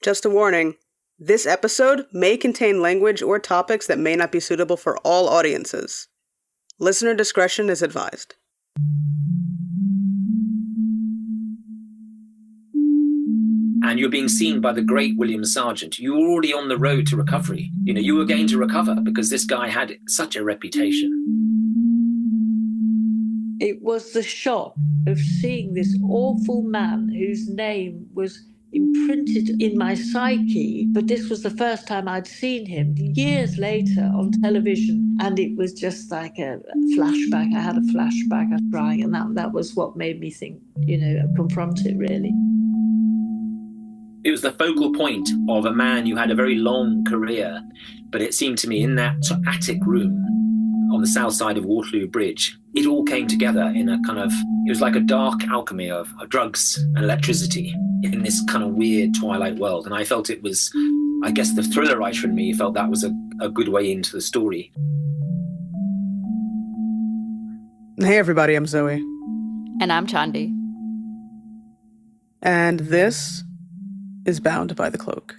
Just a warning, this episode may contain language or topics that may not be suitable for all audiences. Listener discretion is advised. And you're being seen by the great William Sargant. You were already on the road to recovery. You were going to recover because this guy had such a reputation. It was the shock of seeing this awful man whose name was imprinted in my psyche, but this was the first time I'd seen him years later on television, and it was just like a flashback. I had a flashback, I was crying, and that was what made me think, confront it really. It was the focal point of a man who had a very long career, but it seemed to me in that attic room on the south side of Waterloo Bridge, it all came together in a kind of, it was like a dark alchemy of drugs and electricity in this kind of weird twilight world. And I felt it was, I guess the thriller writer in me felt that was a good way into the story. Hey everybody, I'm Zoe. And I'm Chandi. And this is Bound by the Cloak.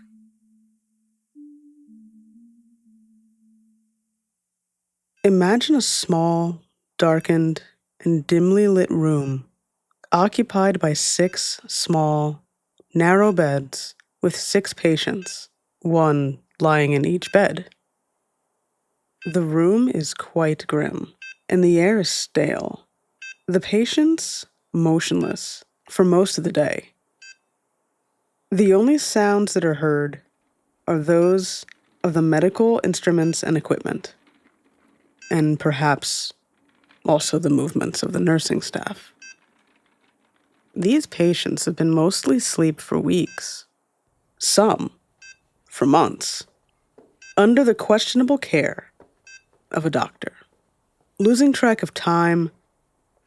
Imagine a small, darkened, and dimly lit room occupied by 6 small, narrow beds with 6 patients, one lying in each bed. The room is quite grim, and the air is stale. The patients motionless for most of the day. The only sounds that are heard are those of the medical instruments and equipment, and perhaps also the movements of the nursing staff. These patients have been mostly asleep for weeks, some for months, under the questionable care of a doctor, losing track of time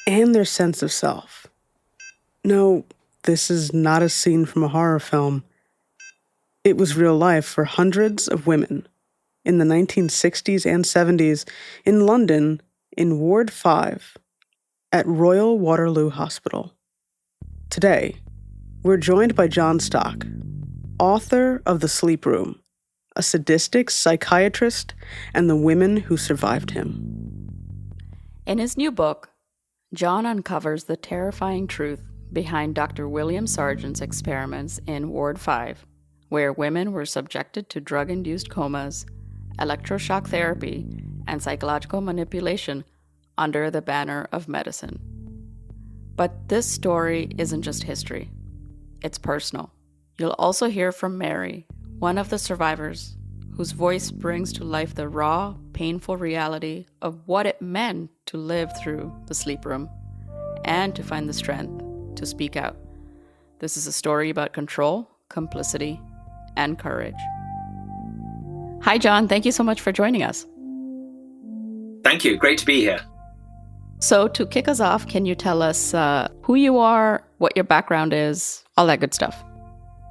and their sense of self. No, this is not a scene from a horror film. It was real life for hundreds of women in the 1960s and 70s in London in Ward 5 at Royal Waterloo Hospital. Today, we're joined by Jon Stock, author of The Sleep Room, a sadistic psychiatrist and the women who survived him. In his new book, Jon uncovers the terrifying truth behind Dr. William Sargant's experiments in Ward 5, where women were subjected to drug-induced comas, electroshock therapy, and psychological manipulation under the banner of medicine. But this story isn't just history. It's personal. You'll also hear from Mary, one of the survivors, whose voice brings to life the raw, painful reality of what it meant to live through the sleep room and to find the strength to speak out. This is a story about control, complicity, and courage. Hi, Jon. Thank you so much for joining us. Thank you. Great to be here. So to kick us off, can you tell us who you are, what your background is, all that good stuff?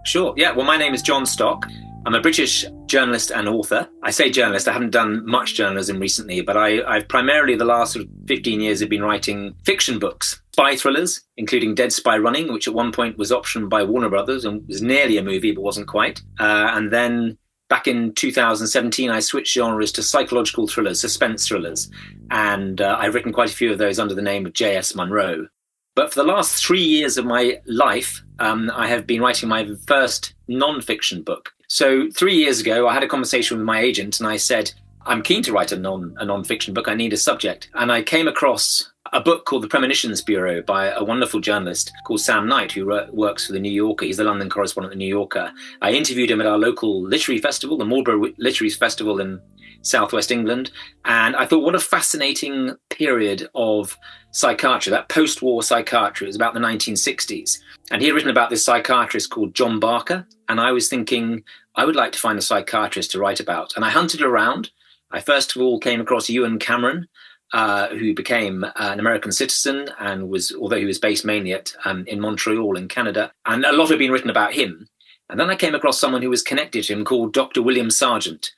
Sure. Yeah. Well, my name is Jon Stock. I'm a British journalist and author. I say journalist, I haven't done much journalism recently, but I've primarily the last sort of 15 years have been writing fiction books, spy thrillers, including Dead Spy Running, which at one point was optioned by Warner Brothers and was nearly a movie, but wasn't quite. And then back in 2017, I switched genres to psychological thrillers, suspense thrillers. And I've written quite a few of those under the name of J.S. Munro. But for the last 3 years of my life, I have been writing my first non-fiction book. So 3 years ago, I had a conversation with my agent and I said, I'm keen to write a non-fiction book. I need a subject. And I came across a book called The Premonitions Bureau by a wonderful journalist called Sam Knight, who works for The New Yorker. He's the London correspondent of The New Yorker. I interviewed him at our local literary festival, the Marlborough Literary Festival in southwest England. And I thought, what a fascinating period of psychiatry, that post-war psychiatry. It was about the 1960s. And he had written about this psychiatrist called John Barker. And I was thinking, I would like to find a psychiatrist to write about. And I hunted around. I first of all came across Ewan Cameron, who became an American citizen and although he was based mainly in Montreal in Canada. And a lot had been written about him. And then I came across someone who was connected to him called Dr. William Sargant.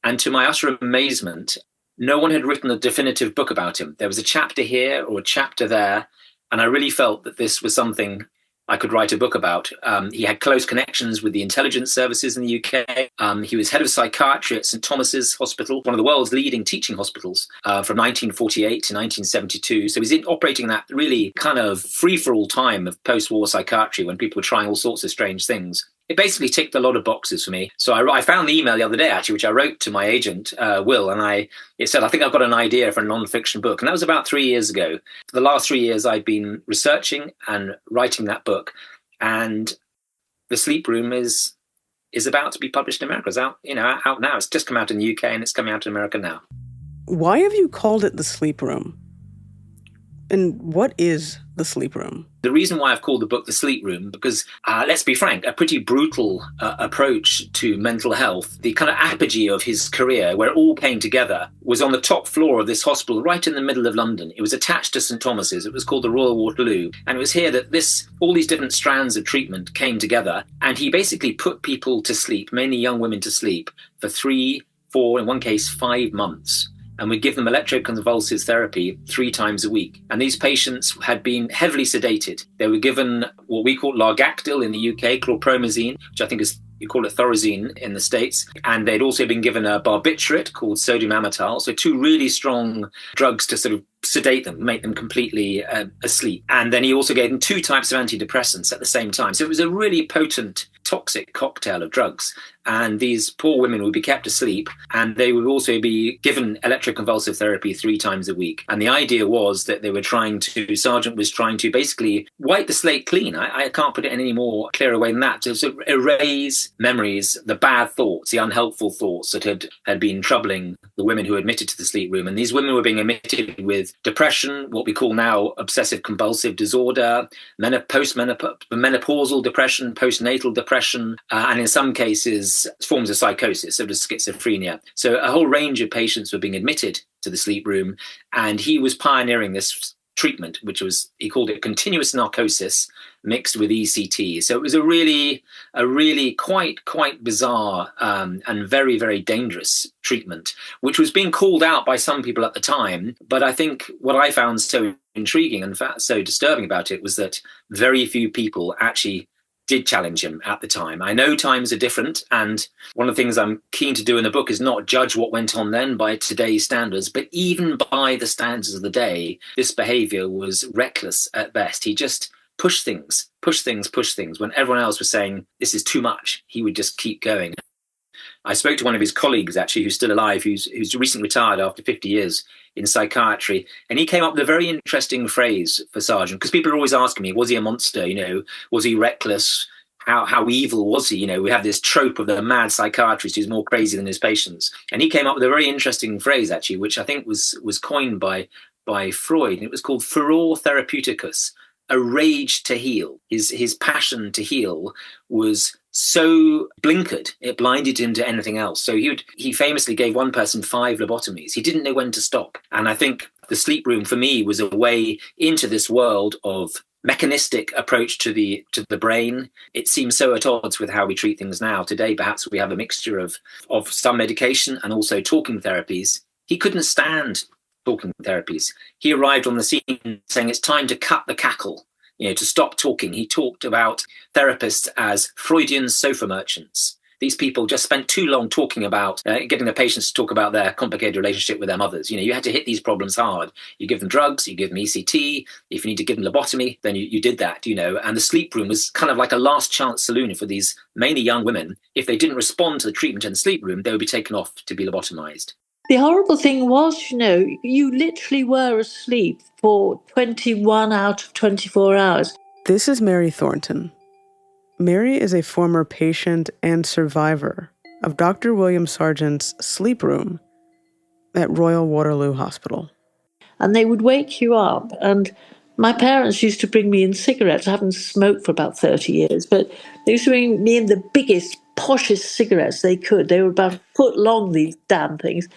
And to my utter amazement, no one had written a definitive book about him. There was a chapter here or a chapter there. And I really felt that this was something I could write a book about. He had close connections with the intelligence services in the UK. He was head of psychiatry at St Thomas's Hospital, one of the world's leading teaching hospitals, from 1948 to 1972. So he's operating that really kind of free-for-all time of post-war psychiatry when people were trying all sorts of strange things. It basically ticked a lot of boxes for me. So I found the email the other day, actually, which I wrote to my agent, Will, and it said, I think I've got an idea for a non-fiction book. And that was about 3 years ago. For the last 3 years, I've been researching and writing that book. And The Sleep Room is about to be published in America. It's out now. It's just come out in the UK and it's coming out in America now. Why have you called it The Sleep Room? And what is The Sleep Room? The reason why I've called the book The Sleep Room, because let's be frank, a pretty brutal approach to mental health. The kind of apogee of his career, where it all came together, was on the top floor of this hospital right in the middle of London. It was attached to St Thomas's. It was called the Royal Waterloo. And it was here that all these different strands of treatment came together. And he basically put people to sleep, mainly young women to sleep, for 3, 4, in one case, 5 months. And we give them electroconvulsive therapy 3 times a week. And these patients had been heavily sedated. They were given what we call Largactil in the UK, chlorpromazine, which I think is, you call it Thorazine in the States. And they'd also been given a barbiturate called sodium amytal. So 2 really strong drugs to sort of sedate them, make them completely asleep. And then he also gave them 2 types of antidepressants at the same time. So it was a really potent, toxic cocktail of drugs. And these poor women would be kept asleep, and they would also be given electroconvulsive therapy 3 times a week. And the idea was that Sargant was trying to basically wipe the slate clean. I can't put it in any more clearer way than that. To sort of erase memories, the bad thoughts, the unhelpful thoughts that had been troubling the women who were admitted to the sleep room. And these women were being admitted with depression, what we call now obsessive compulsive disorder, menopausal depression, postnatal depression, and in some cases, forms of psychosis, so does schizophrenia. So a whole range of patients were being admitted to the sleep room, and he was pioneering this treatment, which was, he called it continuous narcosis mixed with ECT. So it was a really quite bizarre and very, very dangerous treatment, which was being called out by some people at the time. But I think what I found so intriguing and so disturbing about it was that very few people actually did challenge him at the time. I know times are different, and one of the things I'm keen to do in the book is not judge what went on then by today's standards, but even by the standards of the day, this behavior was reckless at best. He just pushed things. When everyone else was saying, this is too much, he would just keep going. I spoke to one of his colleagues, actually, who's still alive, who's recently retired after 50 years in psychiatry. And he came up with a very interesting phrase for Sargant, because people are always asking me, was he a monster? Was he reckless? How evil was he? We have this trope of the mad psychiatrist who's more crazy than his patients. And he came up with a very interesting phrase, actually, which I think was coined by Freud. And it was called furor therapeuticus, a rage to heal. His passion to heal was so blinkered, it blinded him to anything else. So he famously gave one person 5 lobotomies. He didn't know when to stop. And I think the sleep room for me was a way into this world of mechanistic approach to the brain. It seems so at odds with how we treat things now. Today, perhaps we have a mixture of some medication and also talking therapies. He couldn't stand talking therapies. He arrived on the scene saying it's time to cut the cackle, to stop talking. He talked about therapists as Freudian sofa merchants. These people just spent too long talking about getting the patients to talk about their complicated relationship with their mothers. You had to hit these problems hard. You give them drugs, you give them ECT. If you need to give them lobotomy, then you did that, And the sleep room was kind of like a last chance saloon for these mainly young women. If they didn't respond to the treatment in the sleep room, they would be taken off to be lobotomized. The horrible thing was, you literally were asleep for 21 out of 24 hours. This is Mary Thornton. Mary is a former patient and survivor of Dr. William Sargant's sleep room at Royal Waterloo Hospital. And they would wake you up, and my parents used to bring me in cigarettes. I haven't smoked for about 30 years, but they used to bring me in the biggest, poshest cigarettes they could. They were about a foot long, these damn things.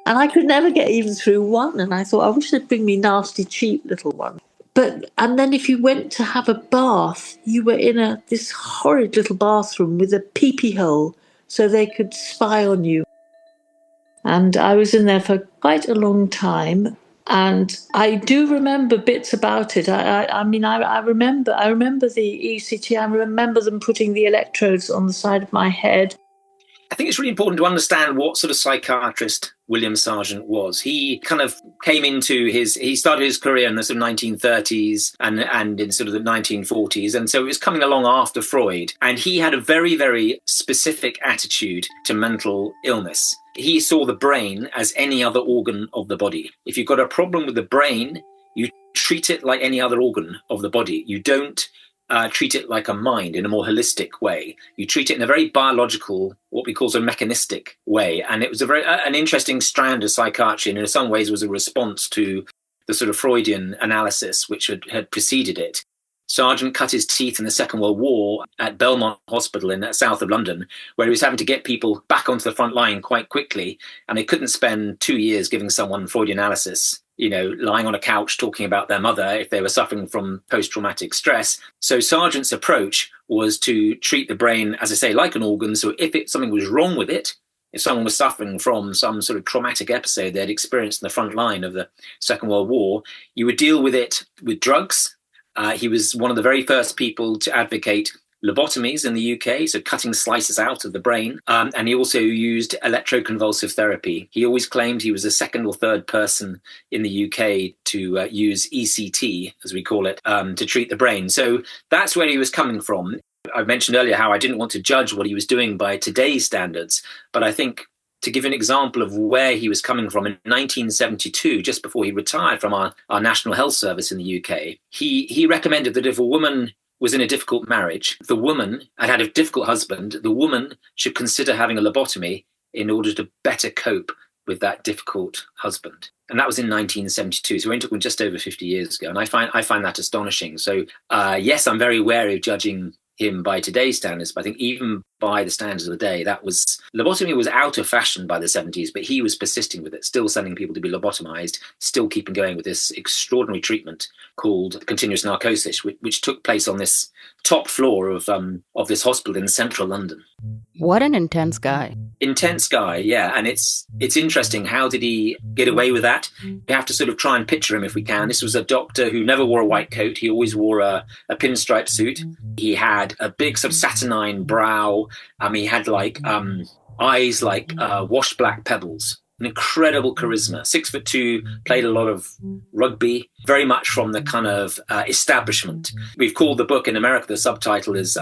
And I could never get even through one. And I thought, I wish they'd bring me nasty, cheap little one. And then if you went to have a bath, you were in this horrid little bathroom with a pee-pee hole so they could spy on you. And I was in there for quite a long time. And I do remember bits about it. I mean, I remember the ECT. I remember them putting the electrodes on the side of my head. I think it's really important to understand what sort of psychiatrist William Sargant was. He kind of came into he started his career in the sort of 1930s and in sort of the 1940s. And so it was coming along after Freud. And he had a very, very specific attitude to mental illness. He saw the brain as any other organ of the body. If you've got a problem with the brain, you treat it like any other organ of the body. You don't treat it like a mind in a more holistic way. You treat it in a very biological, what we call a mechanistic way. And it was an interesting strand of psychiatry, and in some ways was a response to the sort of Freudian analysis which had preceded it. Sargant cut his teeth in the Second World War at Belmont Hospital in the south of London, where he was having to get people back onto the front line quite quickly, and they couldn't spend 2 years giving someone Freudian analysis, lying on a couch talking about their mother if they were suffering from post-traumatic stress. So Sargant's approach was to treat the brain, as I say, like an organ. So if something was wrong with it, if someone was suffering from some sort of traumatic episode they'd experienced in the front line of the Second World War, you would deal with it with drugs. He was one of the very first people to advocate lobotomies in the UK, so cutting slices out of the brain. And he also used electroconvulsive therapy. He always claimed he was the second or third person in the UK to use ECT, as we call it, to treat the brain. So that's where he was coming from. I mentioned earlier how I didn't want to judge what he was doing by today's standards, but I think to give an example of where he was coming from, in 1972, just before he retired from our National Health Service in the UK, he recommended that if a woman was in a difficult marriage, the woman had a difficult husband, the woman should consider having a lobotomy in order to better cope with that difficult husband. And that was in 1972. So we're talking just over 50 years ago. And I find that astonishing. So yes, I'm very wary of judging him by today's standards, but I think even by the standards of the day, lobotomy was out of fashion by the 70s, but he was persisting with it, still sending people to be lobotomized, still keeping going with this extraordinary treatment called continuous narcosis, which took place on this top floor of this hospital in central London. What an intense guy. Intense guy, yeah. And it's interesting. How did he get away with that? We have to sort of try and picture him if we can. This was a doctor who never wore a white coat. He always wore a pinstripe suit. He had a big sort of saturnine brow. He had eyes like washed black pebbles. An incredible charisma. 6'2", played a lot of rugby, very much from the kind of establishment. We've called the book in America, the subtitle is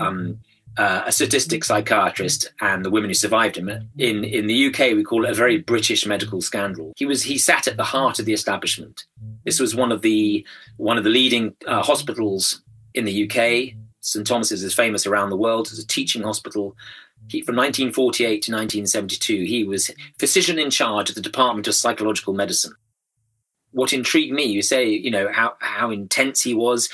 A Sadistic Psychiatrist and the Women Who Survived Him. In the UK, we call it a very British medical scandal. He sat at the heart of the establishment. This was one of the leading hospitals in the UK. St Thomas's is famous around the world as a teaching hospital. From 1948 to 1972, he was physician in charge of the Department of Psychological Medicine. What intrigued me, you say, how intense he was.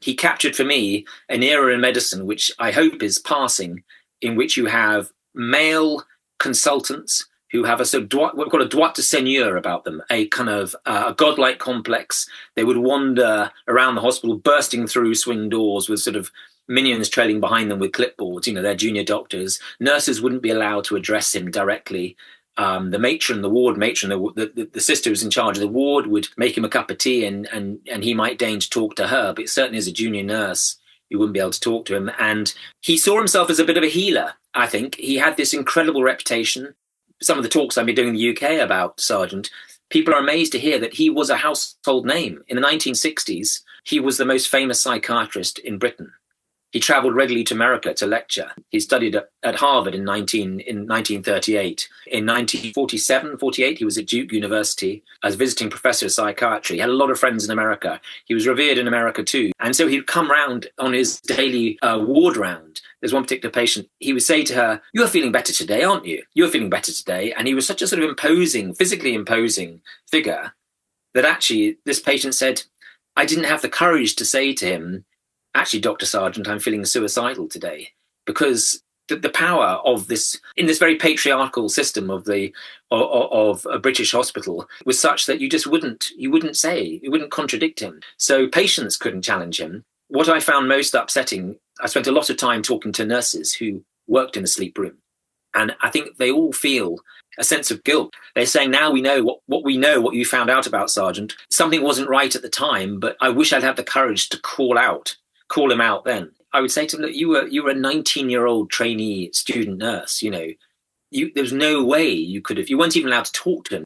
He captured for me an era in medicine, which I hope is passing, in which you have male consultants who have a sort of what we call a droit de seigneur about them, a kind of a godlike complex. They would wander around the hospital, bursting through swing doors with sort of minions trailing behind them with clipboards. They're junior doctors. Nurses wouldn't be allowed to address him directly. The ward matron, the sister who's in charge of the ward would make him a cup of tea and he might deign to talk to her, but certainly as a junior nurse, you wouldn't be able to talk to him. And he saw himself as a bit of a healer, I think. He had this incredible reputation. Some of the talks I've been doing in the UK about Sargant, people are amazed to hear that he was a household name. In the 1960s, he was the most famous psychiatrist in Britain. He traveled regularly to America to lecture. He studied at Harvard in 1938. In 1947, 48, he was at Duke University as visiting professor of psychiatry. He had a lot of friends in America. He was revered in America too. And so he'd come round on his daily ward round. There's one particular patient, he would say to her, "You're feeling better today, aren't you? You're feeling better today." And he was such a sort of physically imposing figure that actually this patient said, I didn't have the courage to say to him, "Actually, Dr. Sargant, I'm feeling suicidal today," because the power of this, in this very patriarchal system of a British hospital, was such that you wouldn't contradict him. So patients couldn't challenge him. What I found most upsetting, I spent a lot of time talking to nurses who worked in the sleep room. And I think they all feel a sense of guilt. They're saying, now we know what we know, what you found out about Sargant. Something wasn't right at the time, but I wish I'd had the courage to call him out then. I would say to them, look, you were a 19-year-old trainee student nurse, there's no way you could have, you weren't even allowed to talk to him.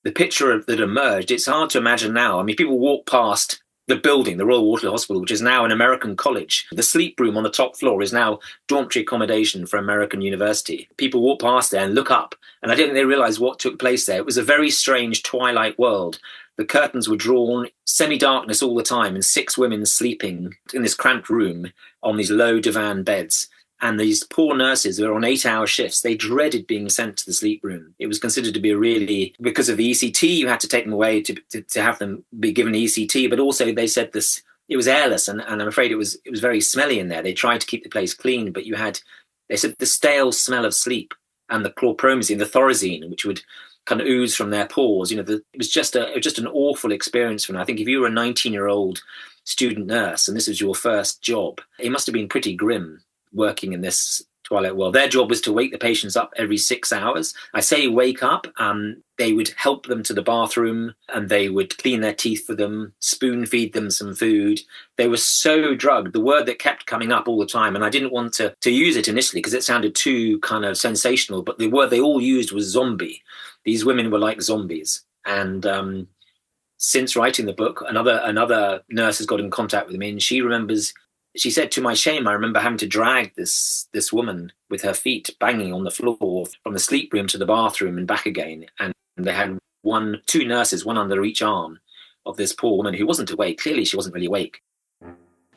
The picture that emerged, it's hard to imagine now. I mean, people walk past the building, the Royal Waterloo Hospital, which is now an American college. The sleep room on the top floor is now dormitory accommodation for American university. People walk past there and look up, and I don't think they realize what took place there. It was a very strange twilight world. The curtains were drawn, semi-darkness all the time, and 6 women sleeping in this cramped room on these low divan beds. And these poor nurses who were on 8-hour shifts, they dreaded being sent to the sleep room. It was considered to be because of the ECT, you had to take them away to have them be given ECT. But also they said this, it was airless, and I'm afraid it was very smelly in there. They tried to keep the place clean, but they said the stale smell of sleep and the chlorpromazine, the thorazine, which would kind of ooze from their pores. It was just an awful experience for them. I think if you were a 19-year-old student nurse and this was your first job, it must have been pretty grim working in this twilight world. Their job was to wake the patients up every 6 hours. I say wake up. They would help them to the bathroom and they would clean their teeth for them, spoon feed them some food. They were so drugged. The word that kept coming up all the time, and I didn't want to use it initially because it sounded too kind of sensational, but the word they all used was zombie. These women were like zombies. And since writing the book, another nurse has got in contact with me, and she said, to my shame, I remember having to drag this woman with her feet banging on the floor from the sleep room to the bathroom and back again. And they had 2 nurses, one under each arm of this poor woman who wasn't awake. Clearly, she wasn't really awake.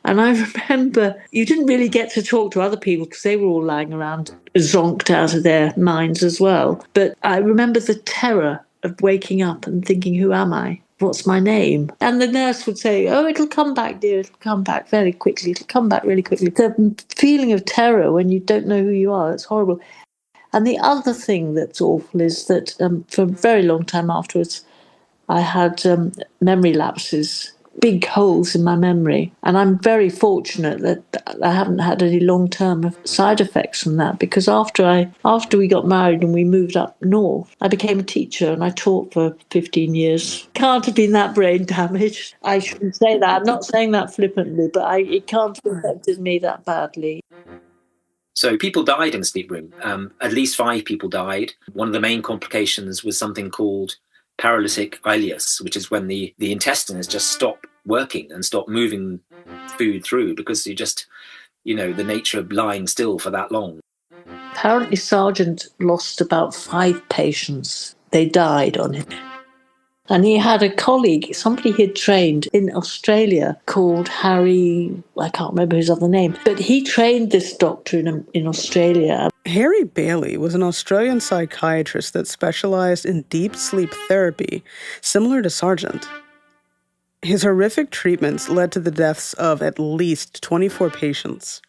And I remember you didn't really get to talk to other people because they were all lying around zonked out of their minds as well. But I remember the terror of waking up and thinking, who am I? What's my name? And the nurse would say, oh, it'll come back, dear. It'll come back very quickly. It'll come back really quickly. The feeling of terror when you don't know who you are, it's horrible. And the other thing that's awful is that for a very long time afterwards, I had memory lapses, big holes in my memory. And I'm very fortunate that I haven't had any long-term side effects from that, because after we got married and we moved up north, I became a teacher and I taught for 15 years. Can't have been that brain damaged. I shouldn't say that. I'm not saying that flippantly, but it can't have affected me that badly. So people died in the sleep room. At least 5 people died. One of the main complications was something called paralytic ileus, which is when the intestines just stop working and stop moving food through because you just, the nature of lying still for that long. Apparently Sargant lost about 5 patients. They died on him. And he had a colleague, somebody he'd trained in Australia called Harry, I can't remember his other name, but he trained this doctor in Australia. Harry Bailey was an Australian psychiatrist that specialized in deep sleep therapy, similar to Sargant. His horrific treatments led to the deaths of at least 24 patients.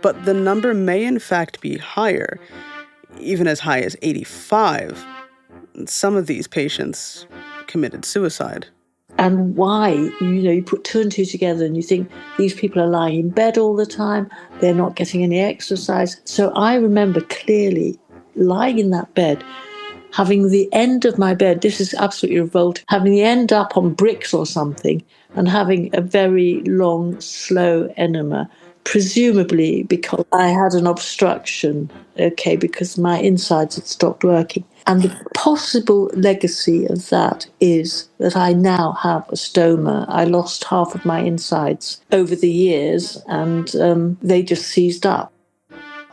But the number may in fact be higher, even as high as 85. Some of these patients committed suicide. And why? You put 2 and 2 together and you think these people are lying in bed all the time, they're not getting any exercise. So I remember clearly lying in that bed, having the end of my bed, this is absolutely revolting, having the end up on bricks or something and having a very long, slow enema, presumably because I had an obstruction, because my insides had stopped working. And the possible legacy of that is that I now have a stoma. I lost half of my insides over the years and they just seized up.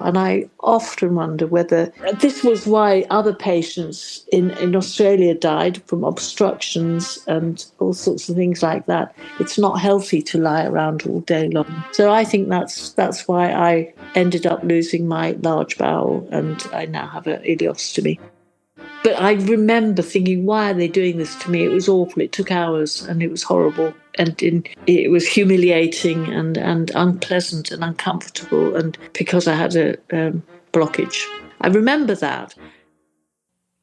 And I often wonder whether this was why other patients in Australia died from obstructions and all sorts of things like that. It's not healthy to lie around all day long. So I think that's why I ended up losing my large bowel and I now have an ileostomy. But I remember thinking, why are they doing this to me? It was awful. It took hours and it was horrible. And it was humiliating and unpleasant and uncomfortable. And because I had a blockage. I remember that.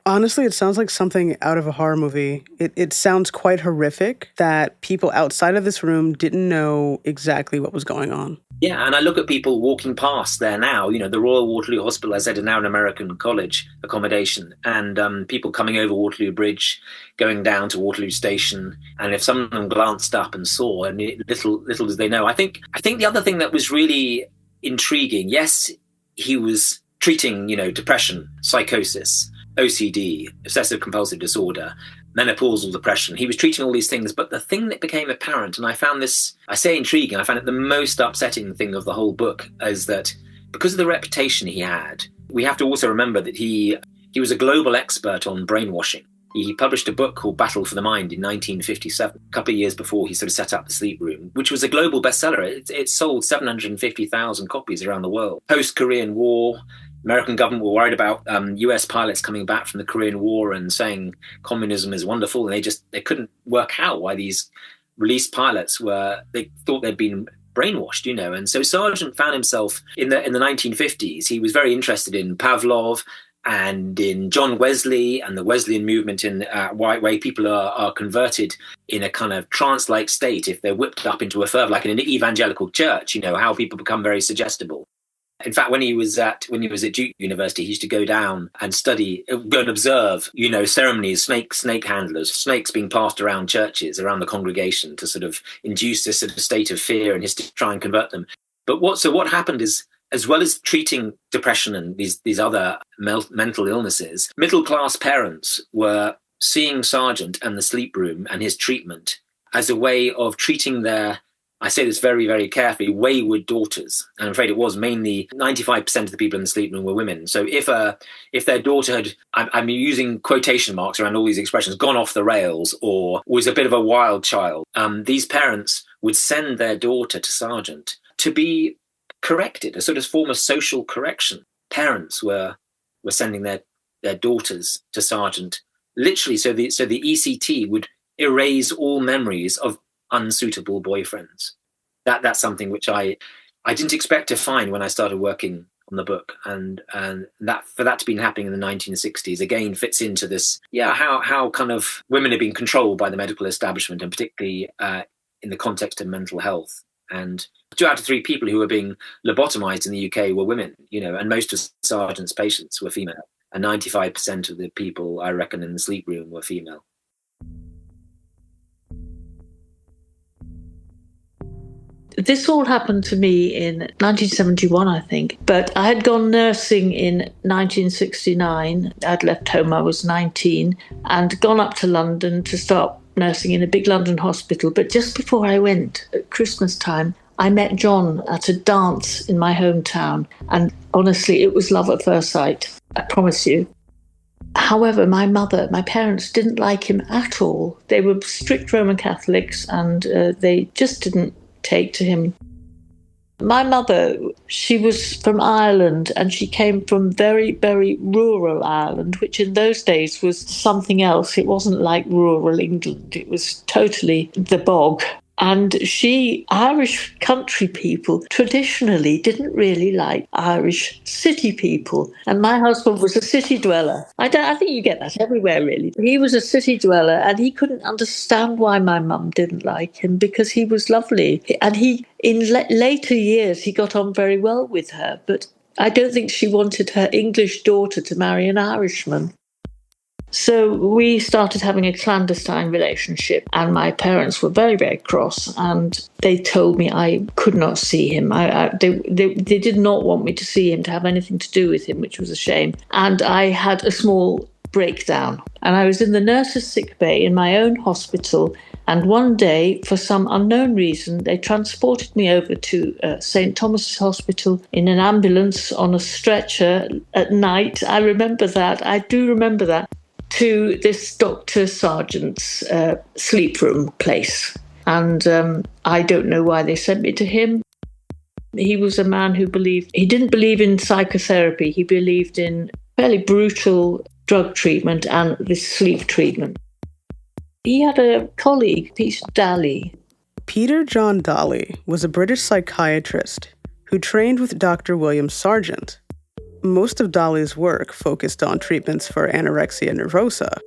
Honestly, it sounds like something out of a horror movie. It sounds quite horrific that people outside of this room didn't know exactly what was going on. Yeah, and I look at people walking past there now. You know, the Royal Waterloo Hospital, as I said, is now an American college accommodation, and people coming over Waterloo Bridge, going down to Waterloo Station, and if some of them glanced up and saw, and little as they know, I think the other thing that was really intriguing, yes, he was treating, depression, psychosis, OCD, obsessive compulsive disorder, menopausal depression. He was treating all these things, but the thing that became apparent, and I found this, I say intriguing, I found it the most upsetting thing of the whole book, is that because of the reputation he had, we have to also remember that he was a global expert on brainwashing. He published a book called Battle for the Mind in 1957, a couple of years before he sort of set up the Sleep Room, which was a global bestseller. It sold 750,000 copies around the world. Post-Korean War, American government were worried about US pilots coming back from the Korean War and saying communism is wonderful, and they couldn't work out why these released pilots they thought they'd been brainwashed, and so Sargant found himself in the 1950s. He was very interested in Pavlov and in John Wesley and the Wesleyan movement, in way people are converted in a kind of trance-like state if they're whipped up into a fervor, like in an evangelical church, how people become very suggestible. In fact, when he was at Duke University, he used to go down and go and observe, ceremonies, snake handlers, snakes being passed around churches, around the congregation, to sort of induce this sort of state of fear and to try and convert them. But what happened is, as well as treating depression and these other mental illnesses, middle-class parents were seeing Sargant and the Sleep Room and his treatment as a way of treating their, I say this very, very carefully, wayward daughters. And I'm afraid it was mainly 95% of the people in the Sleep Room were women. So if their daughter had, I'm using quotation marks around all these expressions, gone off the rails or was a bit of a wild child, these parents would send their daughter to Sargant to be corrected, a sort of form of social correction. Parents were sending their daughters to Sargant, literally, so the ECT would erase all memories of unsuitable boyfriends. That's something which I didn't expect to find when I started working on the book, and that for that to be happening in the 1960s again fits into this, how kind of women have been controlled by the medical establishment, and particularly in the context of mental health. And 2 out of 3 people who were being lobotomized in the UK were women, and most of Sargant's patients were female, and 95% of the people, I reckon, in the Sleep Room were female. This all happened to me in 1971, I think, but I had gone nursing in 1969. I'd left home, I was 19, and gone up to London to start nursing in a big London hospital. But just before I went, at Christmas time, I met John at a dance in my hometown, and honestly, it was love at first sight, I promise you. However, my parents didn't like him at all. They were strict Roman Catholics, and they just didn't take to him. My mother, she was from Ireland, and she came from very, very rural Ireland, which in those days was something else. It wasn't like rural England. It was totally the bog. And Irish country people, traditionally didn't really like Irish city people. And my husband was a city dweller. I think you get that everywhere, really. He was a city dweller, and he couldn't understand why my mum didn't like him, because he was lovely. And in later years, he got on very well with her. But I don't think she wanted her English daughter to marry an Irishman. So we started having a clandestine relationship, and my parents were very, very cross, and they told me I could not see him. They did not want me to see him, to have anything to do with him, which was a shame. And I had a small breakdown, and I was in the nurse's sick bay in my own hospital. And one day, for some unknown reason, they transported me over to St. Thomas's Hospital in an ambulance on a stretcher at night. I remember that. I do remember that. To this Dr. Sargant's sleep room place. And I don't know why they sent me to him. He was a man who he didn't believe in psychotherapy. He believed in fairly brutal drug treatment and this sleep treatment. He had a colleague, Peter Daly. Peter John Daly was a British psychiatrist who trained with Dr. William Sargant. Most of Dolly's work focused on treatments for anorexia nervosa,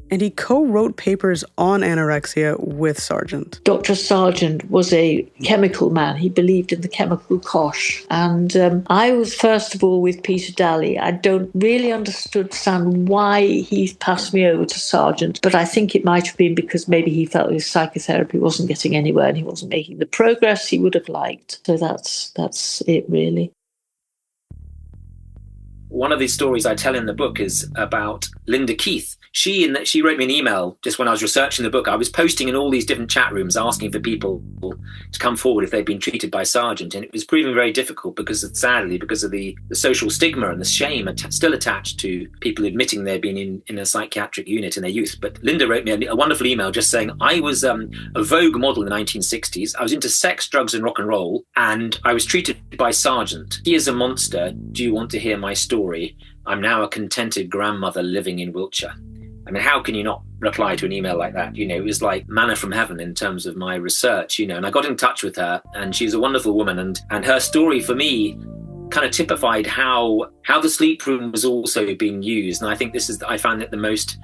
and he co-wrote papers on anorexia with Sargant. Dr. Sargant was a chemical man. He believed in the chemical kosh. And I was, first of all, with Peter Daly. I don't really understand why he passed me over to Sargant, but I think it might have been because maybe he felt his psychotherapy wasn't getting anywhere and he wasn't making the progress he would have liked. So that's it, really. One of these stories I tell in the book is about Linda Keith. She wrote me an email just when I was researching the book. I was posting in all these different chat rooms asking for people to come forward if they'd been treated by Sargant, and it was proving very difficult because of the social stigma and the shame still attached to people admitting they'd been in a psychiatric unit in their youth. But Linda wrote me a wonderful email just saying, I was a Vogue model in the 1960s. I was into sex, drugs and rock and roll, and I was treated by Sargant. He is a monster. Do you want to hear my story? I'm now a contented grandmother living in Wiltshire. I mean, how can you not reply to an email like that? You know, it was like manna from heaven in terms of my research, you know, and I got in touch with her, and she's a wonderful woman. And her story for me kind of typified how the sleep room was also being used. And I think I found it the most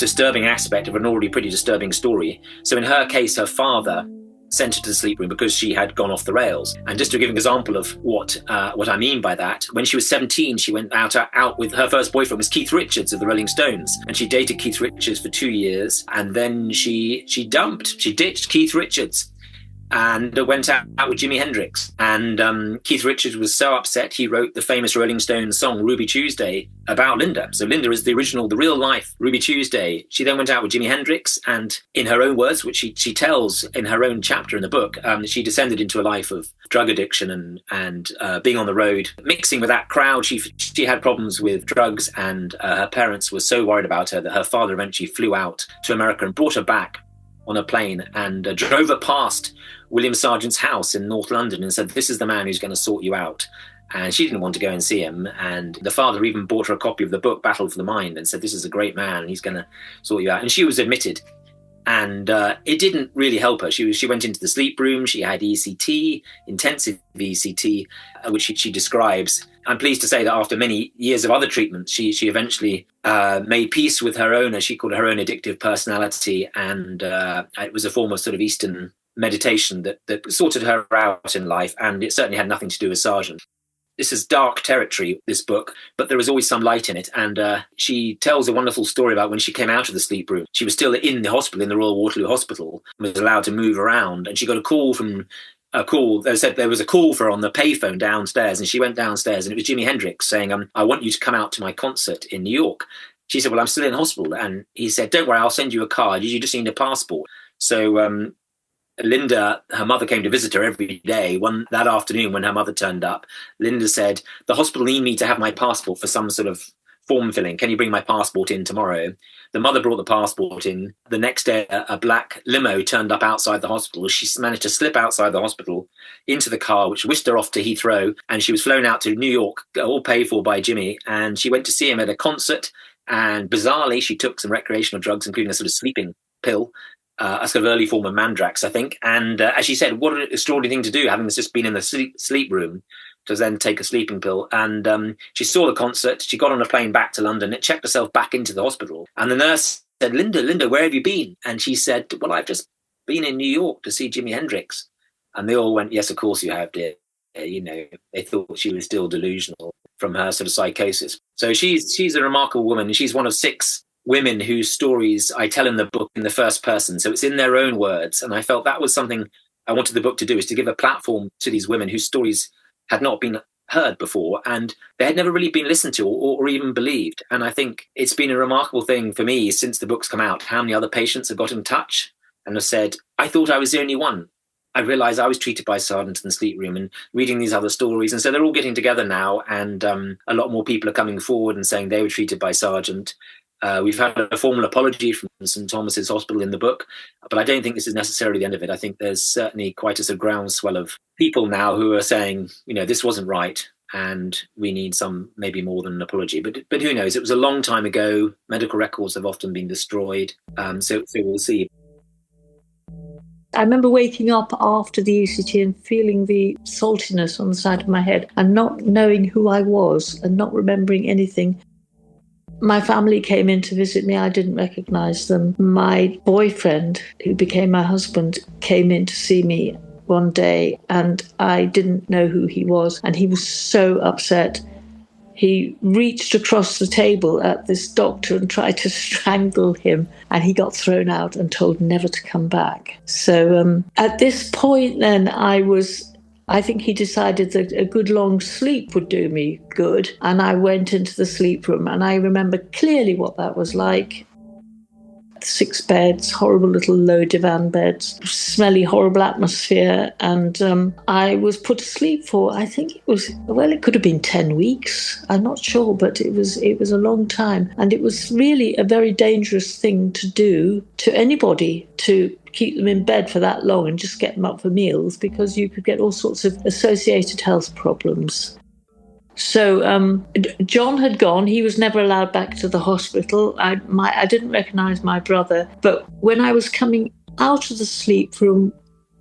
disturbing aspect of an already pretty disturbing story. So in her case, her father sent her to the sleep room because she had gone off the rails. And just to give an example of what I mean by that, when she was 17, she went out with her first boyfriend was Keith Richards of the Rolling Stones, and she dated Keith Richards for 2 years, and then she ditched Keith Richards and went out with Jimi Hendrix. And Keith Richards was so upset, he wrote the famous Rolling Stones song Ruby Tuesday about Linda. So Linda is the real life Ruby Tuesday. She then went out with Jimi Hendrix, and in her own words, which she tells in her own chapter in the book, she descended into a life of drug addiction and being on the road, mixing with that crowd. She had problems with drugs, and her parents were so worried about her that her father eventually flew out to America and brought her back on a plane and drove her past William Sargant's house in North London and said, this is the man who's going to sort you out. And she didn't want to go and see him. And the father even bought her a copy of the book, Battle for the Mind, and said, this is a great man, he's going to sort you out. And she was admitted. And it didn't really help her. She went into the sleep room. She had ECT, intensive ECT, which she describes. I'm pleased to say that after many years of other treatments, she eventually made peace with her own, as she called it, her own addictive personality. And it was a form of sort of Eastern meditation that sorted her out in life. And it certainly had nothing to do with Sargant. This is dark territory, this book, but there is always some light in it. And she tells a wonderful story about when she came out of the sleep room. She was still in the hospital, in the Royal Waterloo Hospital, and was allowed to move around. And she got they said there was a call for her on the payphone downstairs. And she went downstairs, and it was Jimi Hendrix saying, I want you to come out to my concert in New York. She said, well, I'm still in hospital. And he said, don't worry, I'll send you a card. You just need a passport. So Linda, her mother came to visit her every day. That afternoon when her mother turned up, Linda said, the hospital need me to have my passport for some sort of form filling. Can you bring my passport in tomorrow? The mother brought the passport in. The next day, a black limo turned up outside the hospital. She managed to slip outside the hospital into the car, which whisked her off to Heathrow. And she was flown out to New York, all paid for by Jimmy. And she went to see him at a concert. And bizarrely, she took some recreational drugs, including a sort of sleeping pill. A sort of early form of Mandrax, I think. And as she said, what an extraordinary thing to do, having just been in the sleep room, to then take a sleeping pill. And she saw the concert. She got on a plane back to London. It checked herself back into the hospital. And the nurse said, Linda, where have you been? And she said, well, I've just been in New York to see Jimi Hendrix. And they all went, yes, of course you have, dear. You know, they thought she was still delusional from her sort of psychosis. So she's a remarkable woman. And she's one of 6 women whose stories I tell in the book in the first person. So it's in their own words. And I felt that was something I wanted the book to do, is to give a platform to these women whose stories had not been heard before and they had never really been listened to or even believed. And I think it's been a remarkable thing for me since the book's come out, how many other patients have got in touch and have said, I thought I was the only one. I realised I was treated by Sargant in the sleep room, and reading these other stories. And so they're all getting together now, and a lot more people are coming forward and saying they were treated by Sargant. We've had a formal apology from St Thomas's Hospital in the book, but I don't think this is necessarily the end of it. I think there's certainly quite a sort of groundswell of people now who are saying, you know, this wasn't right and we need some, maybe more than an apology. But who knows? It was a long time ago. Medical records have often been destroyed. So we'll see. I remember waking up after the ECT and feeling the saltiness on the side of my head and not knowing who I was and not remembering anything. My family came in to visit me. I didn't recognize them. My boyfriend, who became my husband, came in to see me one day and I didn't know who he was. And he was so upset. He reached across the table at this doctor and tried to strangle him, and he got thrown out and told never to come back. So at this point then I think he decided that a good long sleep would do me good, and I went into the sleep room, and I remember clearly what that was like. 6 beds, horrible little low divan beds, smelly, horrible atmosphere. And I was put to sleep for, I think it could have been 10 weeks. I'm not sure, but it was a long time. And it was really a very dangerous thing to do to anybody, to keep them in bed for that long and just get them up for meals, because you could get all sorts of associated health problems. So John had gone. He was never allowed back to the hospital. I didn't recognise my brother. But when I was coming out of the sleep room,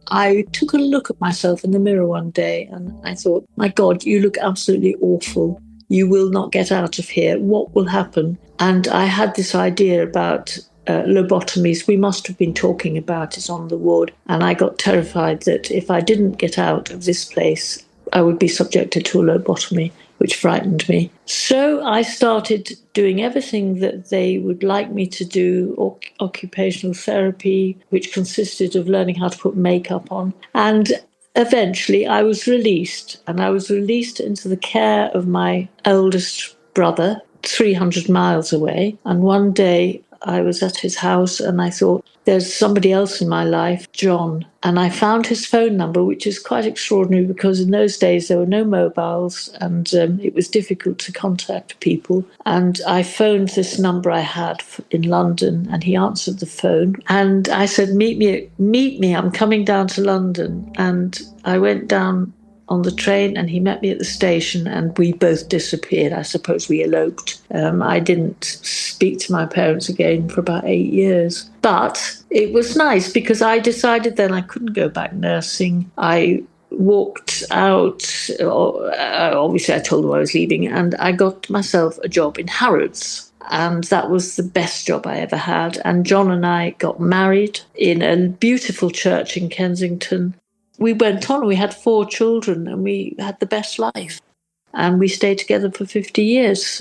I took a look at myself in the mirror one day and I thought, my God, you look absolutely awful. You will not get out of here. What will happen? And I had this idea about lobotomies. We must have been talking about it on the ward. And I got terrified that if I didn't get out of this place, I would be subjected to a lobotomy, which frightened me. So I started doing everything that they would like me to do, occupational therapy, which consisted of learning how to put makeup on. And eventually I was released, and I was released into the care of my eldest brother, 300 miles away. And one day I was at his house and I thought, there's somebody else in my life, John. And I found his phone number, which is quite extraordinary because in those days there were no mobiles and it was difficult to contact people. And I phoned this number I had in London and he answered the phone. And I said, meet me, I'm coming down to London. And I went down on the train and he met me at the station and we both disappeared. I suppose we eloped. I didn't speak to my parents again for about 8 years. But it was nice because I decided then I couldn't go back nursing. I walked out, obviously I told them I was leaving, and I got myself a job in Harrods. And that was the best job I ever had. And John and I got married in a beautiful church in Kensington. We went on, we had 4 children and we had the best life. And we stayed together for 50 years.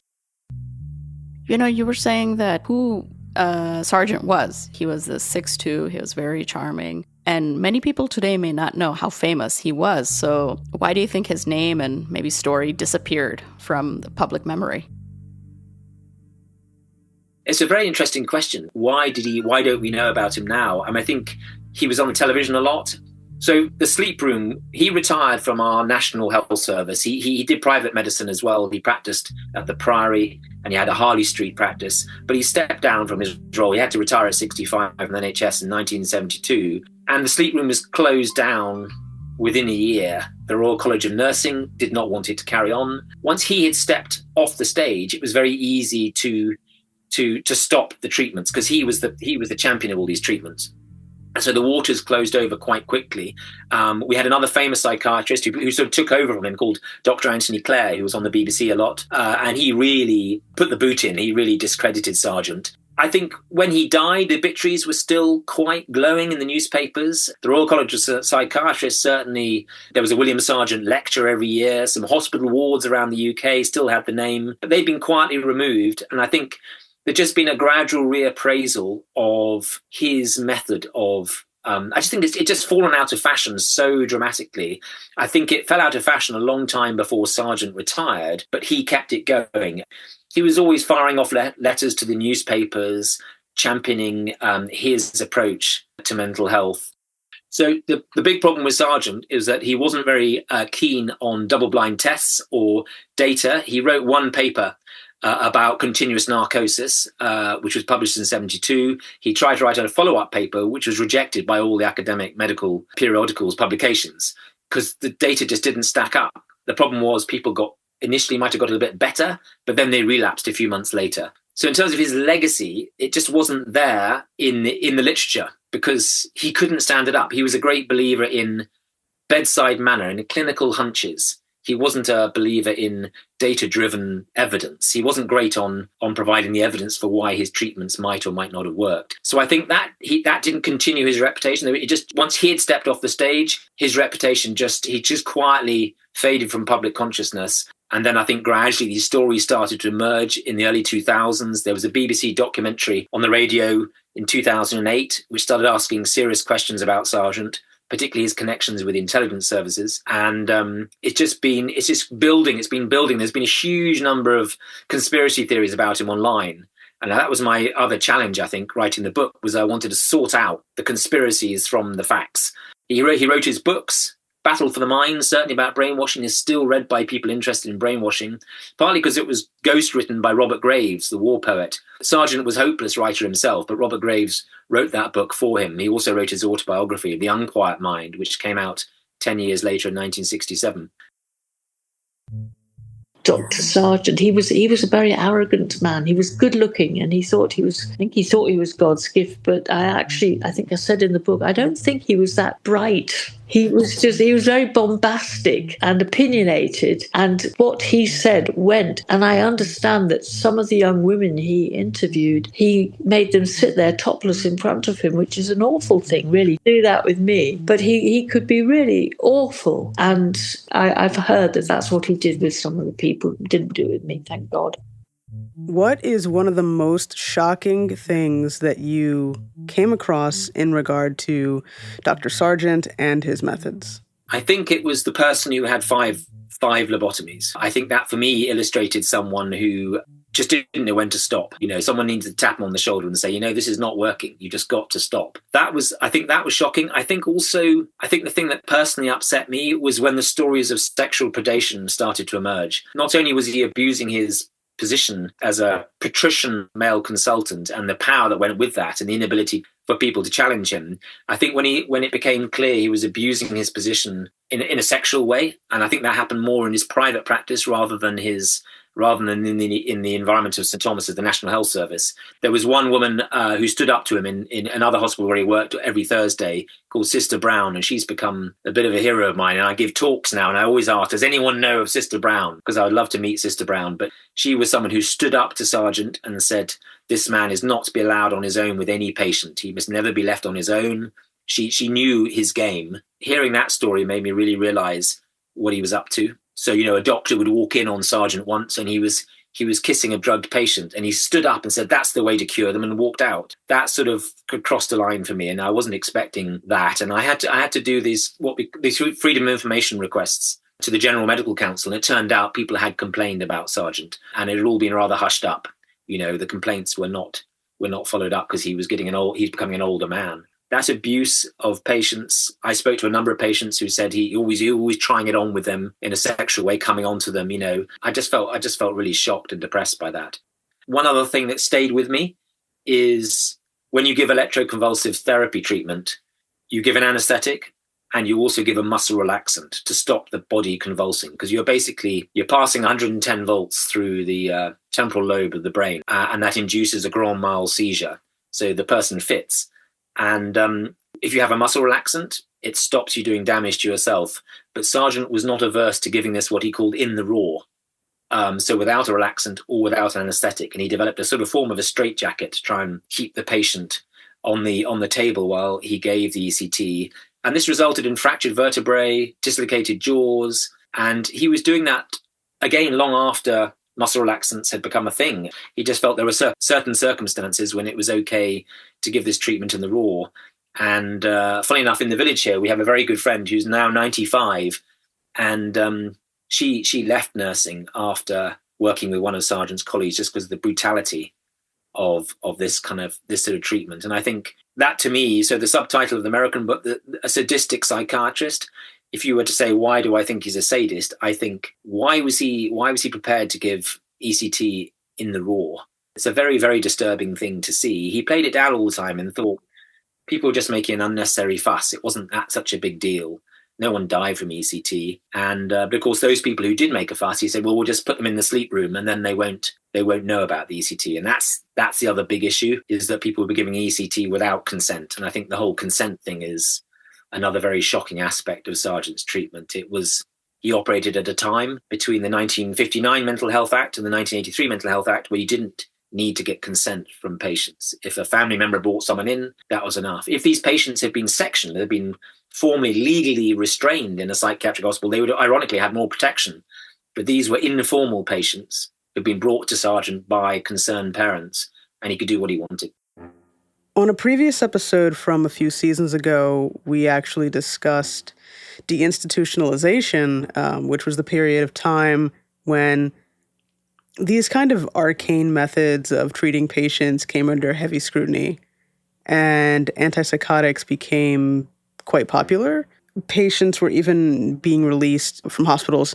You know, you were saying that who Sargant was. He was the 6'2", he was very charming. And many people today may not know how famous he was. So why do you think his name and maybe story disappeared from the public memory? It's a very interesting question. Why don't we know about him now? I think he was on the television a lot. So the sleep room, he retired from our National Health Service. He did private medicine as well. He practiced at the Priory and he had a Harley Street practice, but he stepped down from his role. He had to retire at 65 from the NHS in 1972. And the sleep room was closed down within a year. The Royal College of Nursing did not want it to carry on. Once he had stepped off the stage, it was very easy to stop the treatments because he was the champion of all these treatments. And so the waters closed over quite quickly. We had another famous psychiatrist who sort of took over from him called Dr. Anthony Clare, who was on the BBC a lot. And he really put the boot in. He really discredited Sargant. I think when he died, the obituaries were still quite glowing in the newspapers. The Royal College of Psychiatrists, certainly, there was a William Sargant lecture every year. Some hospital wards around the UK still had the name. But they'd been quietly removed. And I think there's just been a gradual reappraisal of his method of, I just think it's just fallen out of fashion so dramatically. I think it fell out of fashion a long time before Sargant retired, but he kept it going. He was always firing off letters to the newspapers, championing his approach to mental health. So the big problem with Sargant is that he wasn't very keen on double-blind tests or data. He wrote one paper about continuous narcosis, which was published in 1972. He tried to write a follow-up paper, which was rejected by all the academic medical periodicals publications because the data just didn't stack up. The problem was people initially might have got a little bit better, but then they relapsed a few months later. So in terms of his legacy, it just wasn't there in the literature because he couldn't stand it up. He was a great believer in bedside manner and clinical hunches. He wasn't a believer in data-driven evidence. He wasn't great on providing the evidence for why his treatments might or might not have worked. So I think that that didn't continue his reputation. It just, once he had stepped off the stage, his reputation he just quietly faded from public consciousness. And then I think gradually these stories started to emerge in the early 2000s. There was a BBC documentary on the radio in 2008, which started asking serious questions about Sargant, particularly his connections with intelligence services. And it's just building. It's been building. There's been a huge number of conspiracy theories about him online. And that was my other challenge, I think, writing the book, was I wanted to sort out the conspiracies from the facts. He wrote his books. Battle for the Mind, certainly about brainwashing, is still read by people interested in brainwashing, partly because it was ghost-written by Robert Graves, the war poet. Sargant was a hopeless writer himself, but Robert Graves wrote that book for him. He also wrote his autobiography, The Unquiet Mind, which came out 10 years later in 1967. Dr. Sargant, he was a very arrogant man. He was good looking, and I think he thought he was God's gift, but I think I said in the book, I don't think he was that bright. He was very bombastic and opinionated, and what he said went. And I understand that some of the young women he interviewed, he made them sit there topless in front of him, which is an awful thing, really. Do that with me. But he could be really awful. And I've heard that that's what he did with some of the people. He didn't do it with me, thank God. What is one of the most shocking things that you came across in regard to Dr. Sargant and his methods? I think it was the person who had five lobotomies. I think that for me illustrated someone who just didn't know when to stop. Someone needed to tap him on the shoulder and say, this is not working. You just got to stop. I think that was shocking. I think the thing that personally upset me was when the stories of sexual predation started to emerge. Not only was he abusing his position as a patrician male consultant and the power that went with that and the inability for people to challenge him, I think when it became clear he was abusing his position in a sexual way, and I think that happened more in his private practice rather than in the environment of St Thomas' the National Health Service. There was one woman who stood up to him in another hospital where he worked every Thursday, called Sister Brown, and she's become a bit of a hero of mine. And I give talks now, and I always ask, does anyone know of Sister Brown? Because I would love to meet Sister Brown. But she was someone who stood up to Sargant and said, this man is not to be allowed on his own with any patient. He must never be left on his own. She knew his game. Hearing that story made me really realise what he was up to. So, a doctor would walk in on Sargant once and he was kissing a drugged patient, and he stood up and said, that's the way to cure them, and walked out. That sort of crossed the line for me, and I wasn't expecting that. And I had to do these freedom of information requests to the General Medical Council, and it turned out people had complained about Sargant, and it had all been rather hushed up. The complaints were not followed up because he's becoming an older man. That abuse of patients, I spoke to a number of patients who said he always trying it on with them in a sexual way, coming onto them. I just felt really shocked and depressed by that. One other thing that stayed with me is when you give electroconvulsive therapy treatment, you give an anesthetic and you also give a muscle relaxant to stop the body convulsing, because you're passing 110 volts through the temporal lobe of the brain, and that induces a grand mal seizure. So the person fits. And if you have a muscle relaxant, it stops you doing damage to yourself. But Sargant was not averse to giving this what he called in the raw. So without a relaxant or without an anesthetic. And he developed a sort of form of a straitjacket to try and keep the patient on the table while he gave the ECT. And this resulted in fractured vertebrae, dislocated jaws. And he was doing that, again, long after muscle relaxants had become a thing. He just felt there were certain circumstances when it was okay to give this treatment in the raw. And funny enough, in the village here, we have a very good friend who's now 95. And she left nursing after working with one of Sargant's colleagues just because of the brutality of this sort of treatment. And I think that, to me, so the subtitle of the American book, A Sadistic Psychiatrist, if you were to say, why do I think he's a sadist? I think, why was he prepared to give ECT in the raw? It's a very, very disturbing thing to see. He played it down all the time and thought people were just making an unnecessary fuss. It wasn't that such a big deal. No one died from ECT. And but of course, those people who did make a fuss, he said, well, we'll just put them in the sleep room and then they won't they won't know about the ECT. And that's the other big issue, is that people will be giving ECT without consent. And I think the whole consent thing is another very shocking aspect of Sargant's treatment. He operated at a time between the 1959 Mental Health Act and the 1983 Mental Health Act where you didn't need to get consent from patients. If a family member brought someone in, that was enough. If these patients had been sectioned, they'd been formally, legally restrained in a psychiatric hospital, they would ironically have more protection. But these were informal patients who'd been brought to Sargant by concerned parents, and he could do what he wanted. On a previous episode from a few seasons ago, we actually discussed deinstitutionalization, which was the period of time when these kind of arcane methods of treating patients came under heavy scrutiny, and antipsychotics became quite popular. Patients were even being released from hospitals,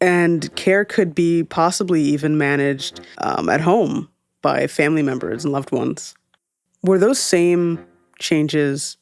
and care could be possibly even managed at home by family members and loved ones. Were those same changes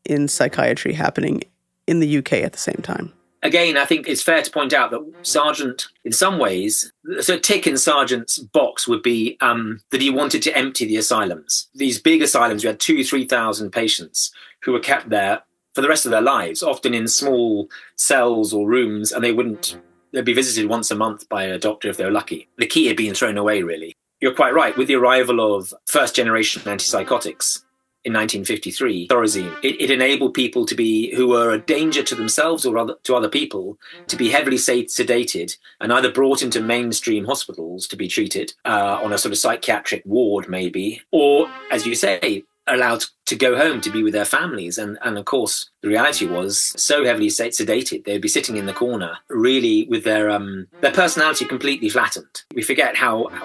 in psychiatry happening in the UK at the same time? Again, I think it's fair to point out that Sargant, in some ways, so a tick in Sargant's box would be that he wanted to empty the asylums. These big asylums, we had 2,000-3,000 patients who were kept there for the rest of their lives, often in small cells or rooms, and they'd be visited once a month by a doctor if they were lucky. The key had been thrown away, really. You're quite right. With the arrival of first-generation antipsychotics in 1953, Thorazine, it enabled people who were a danger to themselves or to other people to be heavily sedated and either brought into mainstream hospitals to be treated on a sort of psychiatric ward, maybe, or, as you say, allowed to go home to be with their families. And of course, the reality was so heavily sedated, they'd be sitting in the corner, really with their personality completely flattened. We forget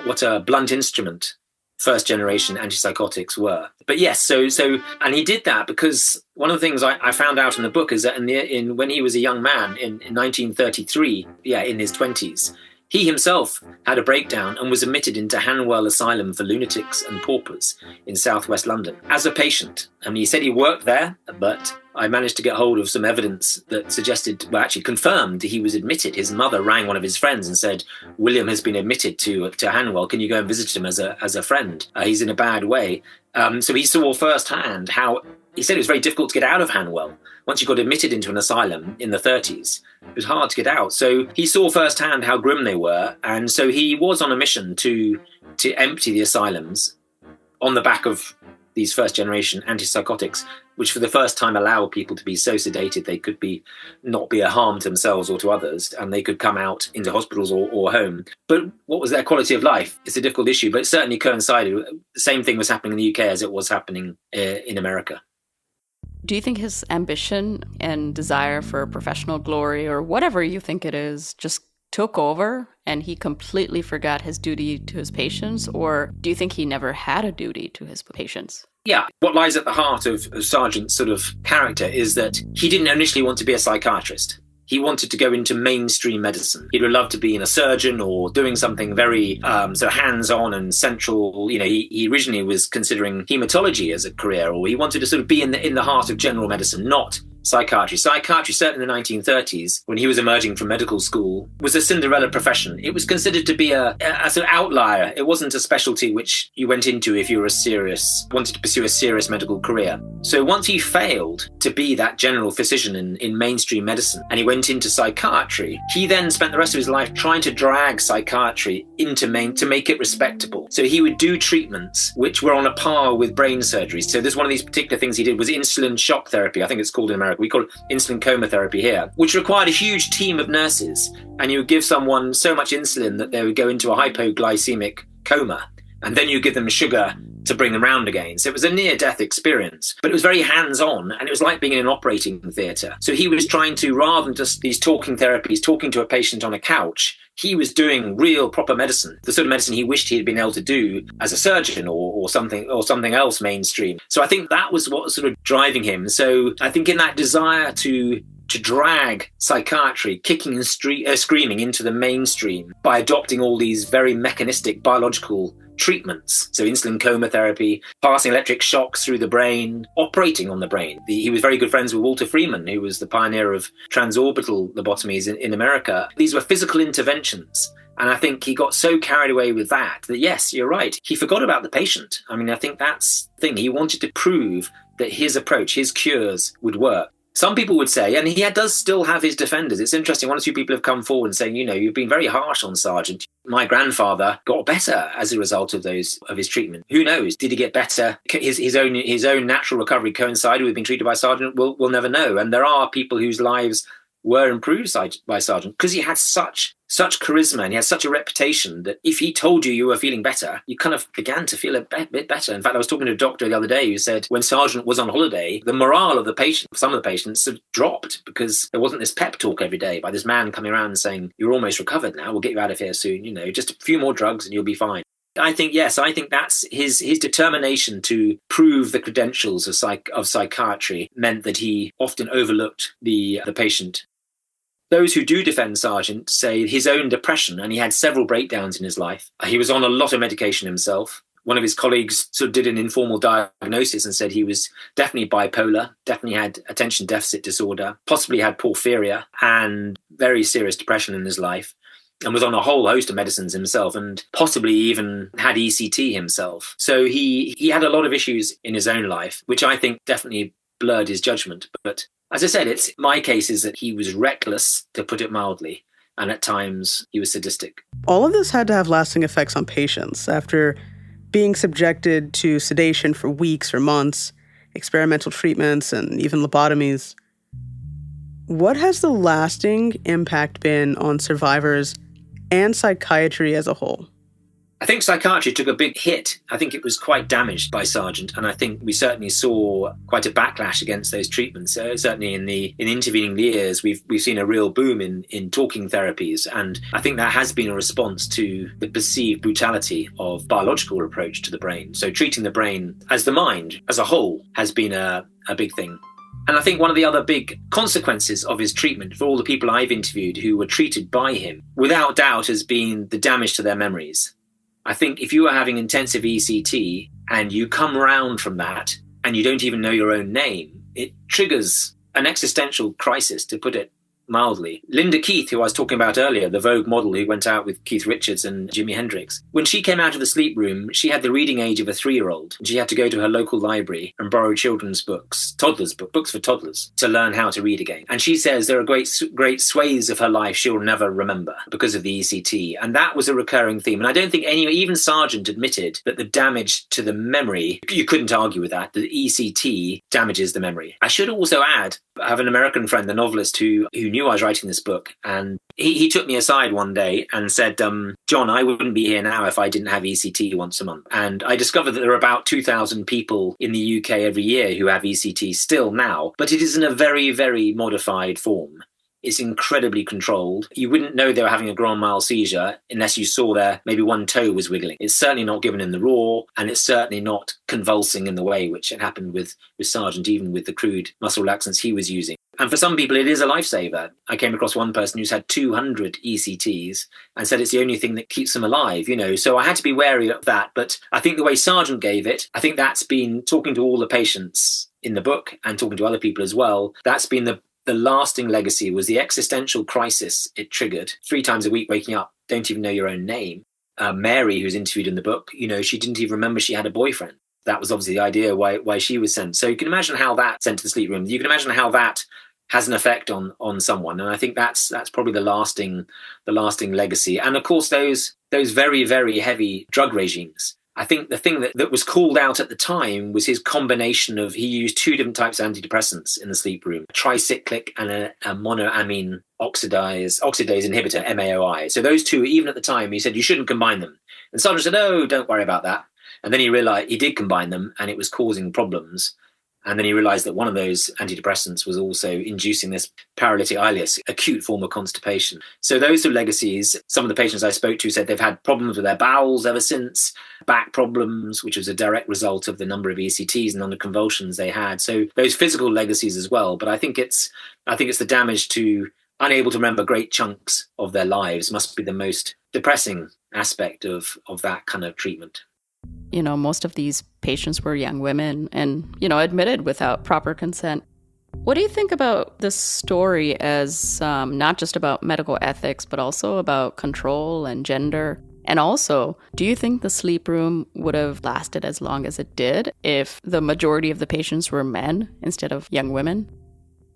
what a blunt instrument first-generation antipsychotics were. But yes, and he did that because one of the things I found out in the book is that when he was a young man in 1933, in his 20s, he himself had a breakdown and was admitted into Hanwell Asylum for Lunatics and Paupers in southwest London as a patient. And he said he worked there, but I managed to get hold of some evidence that actually confirmed he was admitted. His mother rang one of his friends and said, William has been admitted to Hanwell. Can you go and visit him as a friend? He's in a bad way. So he saw firsthand how, he said it was very difficult to get out of Hanwell. Once you got admitted into an asylum in the 30s, it was hard to get out. So he saw firsthand how grim they were. And so he was on a mission to empty the asylums on the back of these first-generation antipsychotics, which for the first time allow people to be so sedated they could not be a harm to themselves or to others, and they could come out into hospitals or home. But what was their quality of life? It's a difficult issue, but it certainly coincided. The same thing was happening in the UK as it was happening in America. Do you think his ambition and desire for professional glory, or whatever you think it is, just took over and he completely forgot his duty to his patients? Or do you think he never had a duty to his patients? Yeah, what lies at the heart of Sargant's sort of character is that he didn't initially want to be a psychiatrist. He wanted to go into mainstream medicine. He would love to be a surgeon or doing something very sort of hands-on and central. He originally was considering hematology as a career, or he wanted to sort of be in the heart of general medicine, not psychiatry. Psychiatry, certainly in the 1930s, when he was emerging from medical school, was a Cinderella profession. It was considered to be a sort of outlier. It wasn't a specialty which you went into if you wanted to pursue a serious medical career. So once he failed to be that general physician in mainstream medicine, and he went into psychiatry, he then spent the rest of his life trying to drag psychiatry to make it respectable. So he would do treatments which were on a par with brain surgery. So there's one of these particular things he did was insulin shock therapy. I think it's called in America. We call it insulin coma therapy here, which required a huge team of nurses. And you would give someone so much insulin that they would go into a hypoglycemic coma. And then you give them sugar to bring them round again. So it was a near-death experience, but it was very hands-on, and it was like being in an operating theatre. So he was trying to, rather than just these talking therapies, talking to a patient on a couch, he was doing real proper medicine, the sort of medicine he wished he had been able to do as a surgeon or something else mainstream. So I think that was what was sort of driving him. So I think in that desire to to drag psychiatry kicking and screaming into the mainstream by adopting all these very mechanistic biological treatments. So insulin coma therapy, passing electric shocks through the brain, operating on the brain. He was very good friends with Walter Freeman, who was the pioneer of transorbital lobotomies in America. These were physical interventions. And I think he got so carried away with that, yes, you're right, he forgot about the patient. I mean, I think that's the thing. He wanted to prove that his approach, his cures would work. Some people would say, and he does still have his defenders. It's interesting, one or two people have come forward and saying, you've been very harsh on Sargant. My grandfather got better as a result of his treatment. Who knows? Did he get better? His own natural recovery coincided with being treated by Sargant? We'll never know. And there are people whose lives were improved by Sargant because he had such charisma and he had such a reputation that if he told you were feeling better, you kind of began to feel a bit better. In fact, I was talking to a doctor the other day who said when Sargant was on holiday, the morale of some of the patients had dropped because there wasn't this pep talk every day by this man coming around and saying, you're almost recovered now, we'll get you out of here soon, just a few more drugs and you'll be fine. I think that's his determination to prove the credentials of psychiatry meant that he often overlooked the patient. Those who do defend Sargant say his own depression, and he had several breakdowns in his life. He was on a lot of medication himself. One of his colleagues sort of did an informal diagnosis and said he was definitely bipolar, definitely had attention deficit disorder, possibly had porphyria and very serious depression in his life, and was on a whole host of medicines himself and possibly even had ECT himself. So he had a lot of issues in his own life, which I think definitely blurred his judgment. But as I said, my case is that he was reckless, to put it mildly, and at times he was sadistic. All of this had to have lasting effects on patients. After being subjected to sedation for weeks or months, experimental treatments, and even lobotomies, what has the lasting impact been on survivors and psychiatry as a whole? I think psychiatry took a big hit. I think it was quite damaged by Sargant, and I think we certainly saw quite a backlash against those treatments. Certainly in intervening years, we've seen a real boom in talking therapies, and I think that has been a response to the perceived brutality of biological approach to the brain. So treating the brain as the mind as a whole has been a big thing. And I think one of the other big consequences of his treatment for all the people I've interviewed who were treated by him, without doubt, has been the damage to their memories. I think if you are having intensive ECT and you come round from that and you don't even know your own name, it triggers an existential crisis, to put it mildly. Linda Keith, who I was talking about earlier, the Vogue model who went out with Keith Richards and Jimi Hendrix, when she came out of the sleep room, she had the reading age of a 3-year-old. She had to go to her local library and borrow children's books, books for toddlers, to learn how to read again. And she says there are great swathes of her life she'll never remember because of the ECT. And that was a recurring theme. And I don't think even Sargant admitted that the damage to the memory, you couldn't argue with that, the ECT damages the memory. I should also add, I have an American friend, the novelist, who knew I was writing this book, and he took me aside one day and said, John, I wouldn't be here now if I didn't have ECT once a month. And I discovered that there are about 2,000 people in the UK every year who have ECT still now, but it is in a very, very modified form. It's incredibly controlled. You wouldn't know they were having a grand mal seizure unless you saw maybe one toe was wiggling. It's certainly not given in the raw, and it's certainly not convulsing in the way which it happened with Sargant, even with the crude muscle relaxants he was using. And for some people, it is a lifesaver. I came across one person who's had 200 ECTs and said it's the only thing that keeps them alive, So I had to be wary of that. But I think the way Sargant gave it, I think that's been, talking to all the patients in the book and talking to other people as well, that's been the lasting legacy, was the existential crisis it triggered. 3 times a week waking up, don't even know your own name. Mary, who's interviewed in the book, she didn't even remember she had a boyfriend. That was obviously the idea why she was sent. So you can imagine how that sent to the sleep room. You can imagine how that has an effect on someone. And I think that's probably the lasting legacy. And of course, those very, very heavy drug regimes. I think the thing that was called out at the time was his combination of, he used 2 different types of antidepressants in the sleep room, a tricyclic and a monoamine oxidase inhibitor, MAOI. So those 2, even at the time, he said you shouldn't combine them. And Sargant said, oh, don't worry about that. And then he realized he did combine them and it was causing problems. And then he realized that one of those antidepressants was also inducing this paralytic ileus, acute form of constipation. So those are legacies. Some of the patients I spoke to said they've had problems with their bowels ever since, back problems, which was a direct result of the number of ECTs and under convulsions they had. So those physical legacies as well. But I think it's the damage to unable to remember great chunks of their lives must be the most depressing aspect of that kind of treatment. Most of these patients were young women and, admitted without proper consent. What do you think about this story as not just about medical ethics, but also about control and gender? And also, do you think the sleep room would have lasted as long as it did if the majority of the patients were men instead of young women?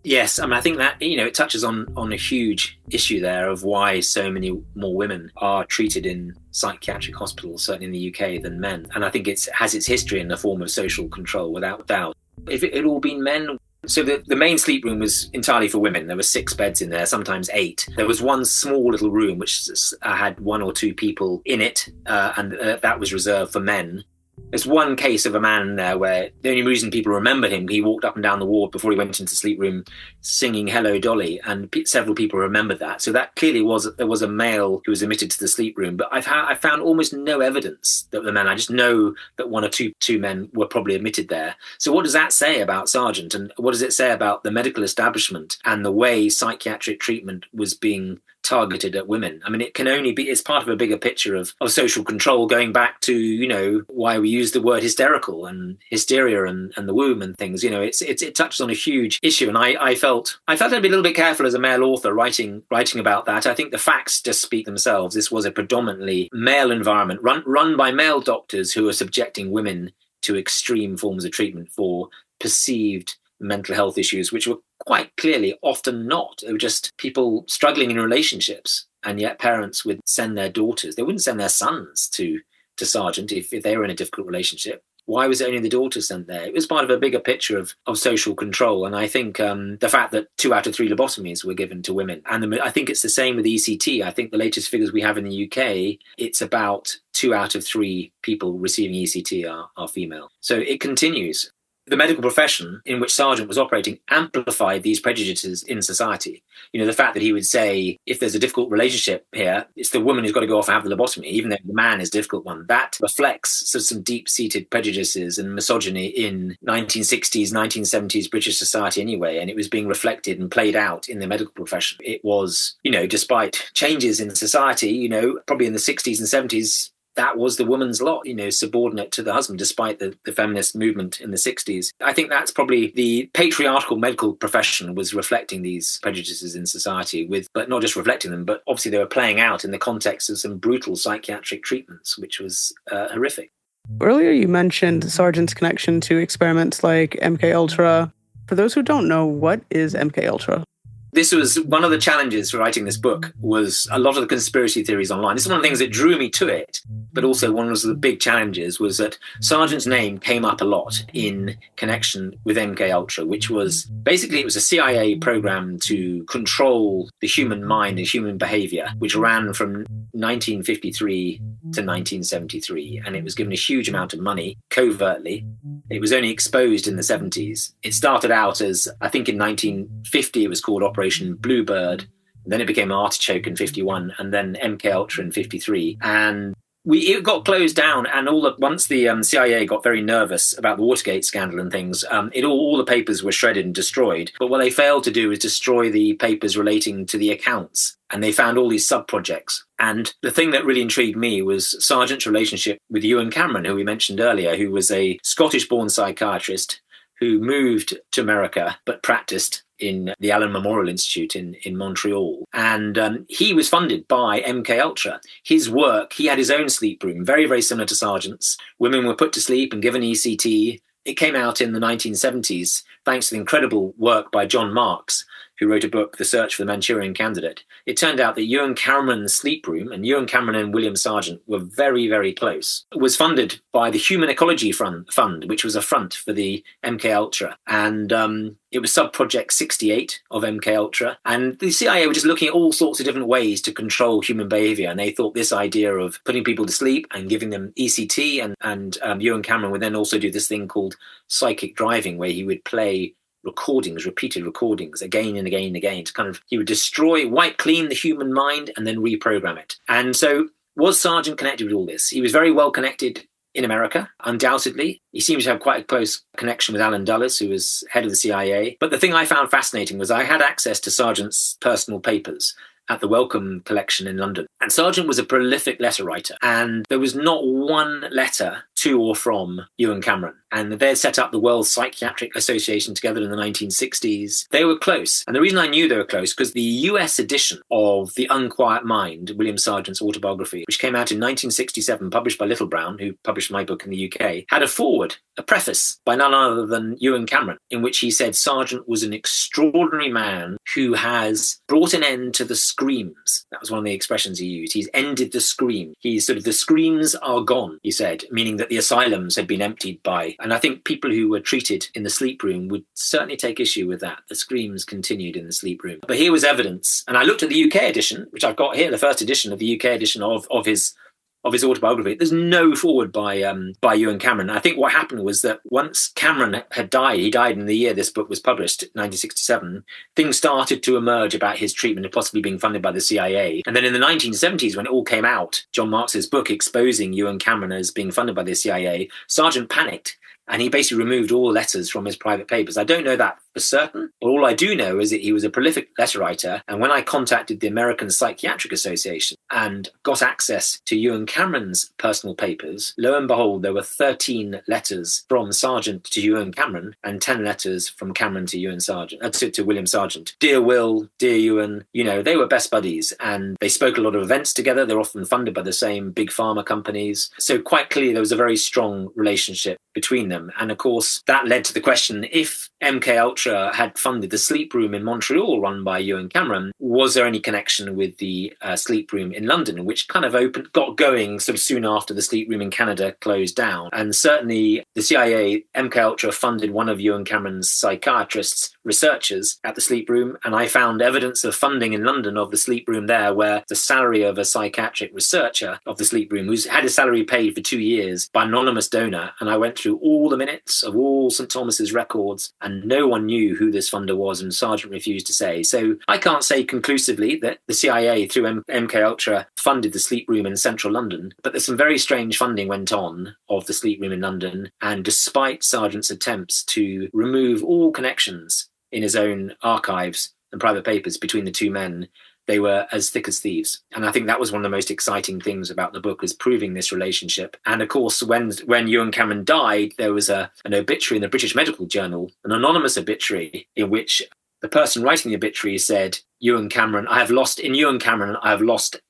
Yes, I think that, it touches on a huge issue there of why so many more women are treated in psychiatric hospitals, certainly in the UK, than men. And I think it has its history in the form of social control, without doubt. If it had all been men, so the main sleep room was entirely for women. There were 6 beds in there, sometimes 8. There was one small little room which had 1 or 2 people in it, and that was reserved for men. There's one case of a man there where the only reason people remembered him, he walked up and down the ward before he went into the sleep room singing Hello Dolly, and several people remembered that. So that clearly there was a male who was admitted to the sleep room. But I found almost no evidence that the men, I just know that 1 or 2 men were probably admitted there. So what does that say about Sargant, and what does it say about the medical establishment and the way psychiatric treatment was being targeted at women? It can only be, it's part of a bigger picture of social control, going back to, why we use the word hysterical and hysteria and the womb and things. It touches on a huge issue. And I felt I'd be a little bit careful as a male author writing about that. I think the facts just speak themselves. This was a predominantly male environment run by male doctors who are subjecting women to extreme forms of treatment for perceived mental health issues, which were quite clearly often not. They were just people struggling in relationships, and yet parents would send their daughters. They wouldn't send their sons to Sargant if they were in a difficult relationship. Why was it only the daughters sent there? It was part of a bigger picture of social control. And I think the fact that 2 out of 3 lobotomies were given to women, and I think it's the same with ECT. I think the latest figures we have in the UK, it's about 2 out of 3 people receiving ECT are female. So it continues. The medical profession in which Sargant was operating amplified these prejudices in society. The fact that he would say, if there's a difficult relationship here, it's the woman who's got to go off and have the lobotomy, even though the man is a difficult one. That reflects some deep-seated prejudices and misogyny in 1960s, 1970s British society anyway, and it was being reflected and played out in the medical profession. It was, despite changes in society, probably in the 60s and 70s, that was the woman's lot, subordinate to the husband, despite the feminist movement in the 60s. I think that's probably the patriarchal medical profession was reflecting these prejudices in society, but not just reflecting them, but obviously they were playing out in the context of some brutal psychiatric treatments, which was horrific. Earlier you mentioned Sargant's connection to experiments like MK Ultra. For those who don't know, what is MK Ultra? This was one of the challenges for writing this book, was a lot of the conspiracy theories online. This is one of the things that drew me to it, but also one of the big challenges was that Sargant's name came up a lot in connection with MK Ultra, which was basically, it was a CIA program to control the human mind and human behavior, which ran from 1953 to 1973. And it was given a huge amount of money covertly. It was only exposed in the 70s. It started out as, I think in 1950, it was called Operation Bluebird. Then it became Artichoke in 51, and then MK Ultra in 53. And it got closed down, and once the CIA got very nervous about the Watergate scandal and things, all the papers were shredded and destroyed. But what they failed to do is destroy the papers relating to the accounts, and they found all these sub-projects. And the thing that really intrigued me was Sargant's relationship with Ewan Cameron, who we mentioned earlier, who was a Scottish-born psychiatrist who moved to America but practiced in the Allen Memorial Institute in Montreal. And he was funded by MK Ultra. His work, he had his own sleep room, very, very similar to Sargant's. Women were put to sleep and given ECT. It came out in the 1970s, thanks to the incredible work by John Marks, who wrote a book, The Search for the Manchurian Candidate. It turned out that Ewan Cameron's sleep room, and Ewan Cameron and William Sargant were very, very close. It was funded by the Human Ecology Fund, which was a front for the MKUltra. And it was sub-project 68 of MKUltra. And the CIA were just looking at all sorts of different ways to control human behavior. And they thought this idea of putting people to sleep and giving them ECT, and Ewan Cameron would then also do this thing called psychic driving, where he would play recordings, repeated recordings, again and again and again, to kind of, he would destroy, wipe clean the human mind and then reprogram it. And so was Sargant connected with all this? He was very well connected in America, undoubtedly. He seems to have quite a close connection with Alan Dulles, who was head of the CIA. But the thing I found fascinating was I had access to Sargant's personal papers at the Wellcome collection in London. And Sargant was a prolific letter writer, and there was not one letter to or from Ewan Cameron. And they had set up the World Psychiatric Association together in the 1960s. They were close. And the reason I knew they were close, because the US edition of The Unquiet Mind, William Sargant's autobiography, which came out in 1967, published by Little Brown, who published my book in the UK, had a foreword, a preface by none other than Ewan Cameron, in which he said Sargant was an extraordinary man who has brought an end to the screams. That was one of the expressions he used. He's ended the scream. He's sort of, the screams are gone, he said, meaning that the asylums had been emptied by. And I think people who were treated in the sleep room would certainly take issue with that. The screams continued in the sleep room. But here was evidence. And I looked at the UK edition, which I've got here, the first edition of the UK edition of his autobiography. There's no foreword by Ewan Cameron. I think what happened was that once Cameron had died, he died in the year this book was published, 1967, things started to emerge about his treatment and possibly being funded by the CIA. And then in the 1970s, when it all came out, John Marks's book exposing Ewan Cameron as being funded by the CIA, Sargant panicked. And he basically removed all letters from his private papers. I don't know that for certain, but all I do know is that he was a prolific letter writer. And when I contacted the American Psychiatric Association and got access to Ewan Cameron's personal papers, lo and behold, there were 13 letters from Sargant to Ewan Cameron and 10 letters from Cameron to to William Sargant. Dear Will, dear Ewan, they were best buddies, and they spoke a lot of events together. They're often funded by the same big pharma companies. So quite clearly there was a very strong relationship between them. And of course, that led to the question, if MKUltra had funded the sleep room in Montreal run by Ewan Cameron, was there any connection with the sleep room in London, which kind of got going sort of soon after the sleep room in Canada closed down? And certainly the CIA, MKUltra funded one of Ewan Cameron's psychiatrists, researchers at the sleep room, and I found evidence of funding in London of the sleep room there, where the salary of a psychiatric researcher of the sleep room, who's had his salary paid for 2 years by an anonymous donor, and I went through all the minutes of all St Thomas's records, and no one knew who this funder was, and Sargant refused to say. So I can't say conclusively that the CIA through MKUltra funded the sleep room in central London, but there's some very strange funding went on of the sleep room in London, and despite Sargant's attempts to remove all connections in his own archives and private papers between the two men, they were as thick as thieves. And I think that was one of the most exciting things about the book, was proving this relationship. And of course, when Ewan Cameron died, there was an obituary in the British Medical Journal, an anonymous obituary, in which the person writing the obituary said, I have lost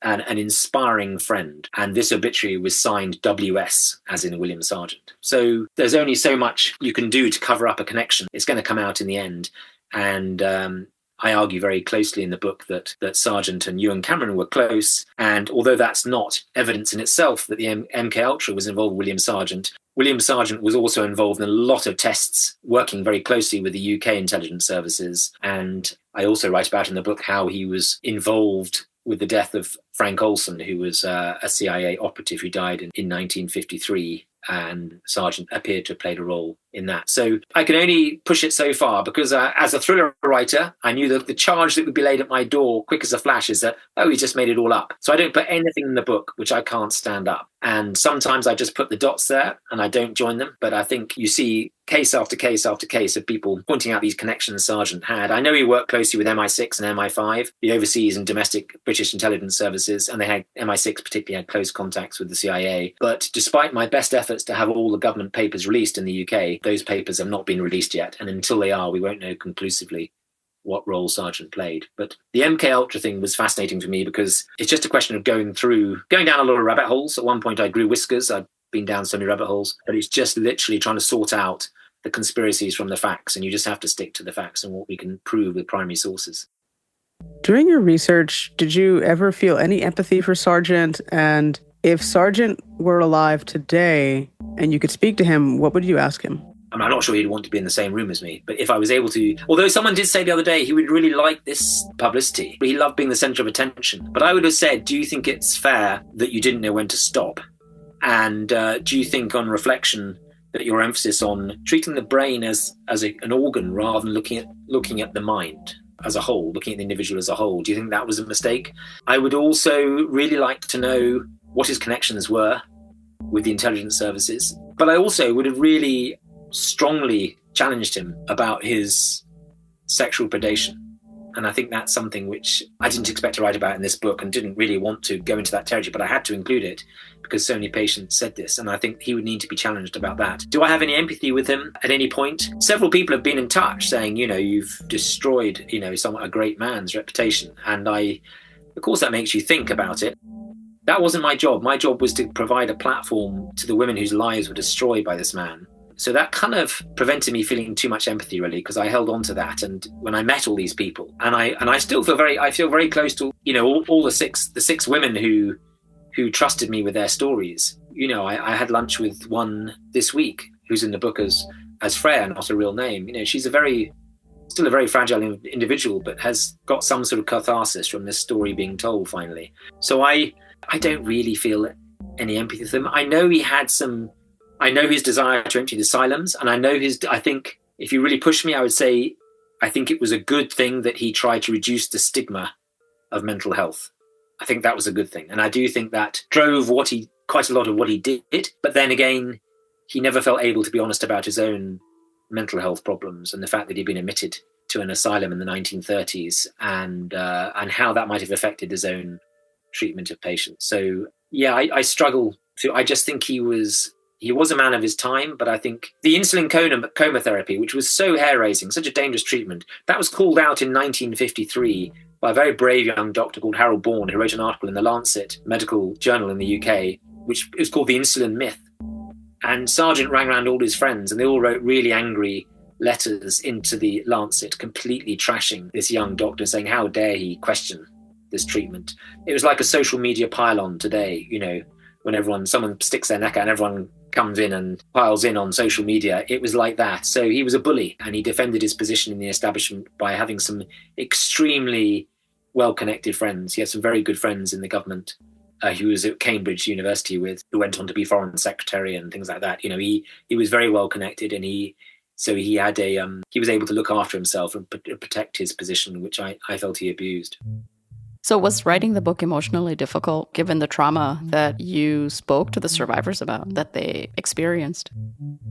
an inspiring friend. And this obituary was signed WS, as in William Sargant. So there's only so much you can do to cover up a connection. It's going to come out in the end. And I argue very closely in the book that Sargant and Ewan Cameron were close. And although that's not evidence in itself that the MKUltra was involved with William Sargant was also involved in a lot of tests, working very closely with the UK intelligence services. And I also write about in the book how he was involved with the death of Frank Olson, who was a CIA operative who died in 1953. And Sargant appeared to have played a role in that. So I can only push it so far, because as a thriller writer, I knew that the charge that would be laid at my door quick as a flash is that, he just made it all up. So I don't put anything in the book which I can't stand up. And sometimes I just put the dots there and I don't join them. But I think you see case after case after case of people pointing out these connections Sargant had. I know he worked closely with MI6 and MI5, the overseas and domestic British intelligence services, and MI6 particularly had close contacts with the CIA. But despite my best efforts to have all the government papers released in the UK, those papers have not been released yet. And until they are, we won't know conclusively what role Sargant played. But the MKUltra thing was fascinating to me, because it's just a question of going down a lot of rabbit holes. At one point I grew whiskers. I'd been down so many rabbit holes, but it's just literally trying to sort out the conspiracies from the facts, and you just have to stick to the facts and what we can prove with primary sources. During your research, did you ever feel any empathy for Sargant? And if Sargant were alive today and you could speak to him, what would you ask him? I'm not sure he'd want to be in the same room as me, but if I was able to, although someone did say the other day he would really like this publicity, he loved being the centre of attention. But I would have said, do you think it's fair that you didn't know when to stop? And do you think on reflection that your emphasis on treating the brain as an organ rather than looking at the mind as a whole, looking at the individual as a whole, do you think that was a mistake? I would also really like to know what his connections were with the intelligence services. But I also would have really strongly challenged him about his sexual predation. And I think that's something which I didn't expect to write about in this book and didn't really want to go into that territory, but I had to include it because so many patients said this, and I think he would need to be challenged about that. Do I have any empathy with him at any point? Several people have been in touch saying, you've destroyed, a great man's reputation. And of course, that makes you think about it. That wasn't my job. My job was to provide a platform to the women whose lives were destroyed by this man. So that kind of prevented me feeling too much empathy, really, because I held on to that. And when I met all these people, and I still feel very close to, all the six women who trusted me with their stories. I had lunch with one this week who's in the book as Freya, not a real name. She's still a very fragile individual, but has got some sort of catharsis from this story being told finally. So I don't really feel any empathy for him. I know his desire to empty the asylums, and I think if you really push me, I would say I think it was a good thing that he tried to reduce the stigma of mental health. I think that was a good thing. And I do think that drove quite a lot of what he did. But then again, he never felt able to be honest about his own mental health problems and the fact that he'd been admitted to an asylum in the 1930s and how that might have affected his own treatment of patients. So, yeah, I struggle to, I just think he was a man of his time, but I think the insulin coma therapy, which was so hair-raising, such a dangerous treatment, that was called out in 1953 by a very brave young doctor called Harold Bourne, who wrote an article in the Lancet medical journal in the UK, which is called The Insulin Myth. And Sargant rang around all his friends, and they all wrote really angry letters into the Lancet, completely trashing this young doctor, saying how dare he question this treatment. It was like a social media pile-on today, when someone sticks their neck out and everyone comes in and piles in on social media. It was like that. So he was a bully, and he defended his position in the establishment by having some extremely well-connected friends. He had some very good friends in the government who was at Cambridge University with, who went on to be foreign secretary and things like that. He was very well-connected, and he was able to look after himself and protect his position, which I felt he abused. So was writing the book emotionally difficult, given the trauma that you spoke to the survivors about, that they experienced?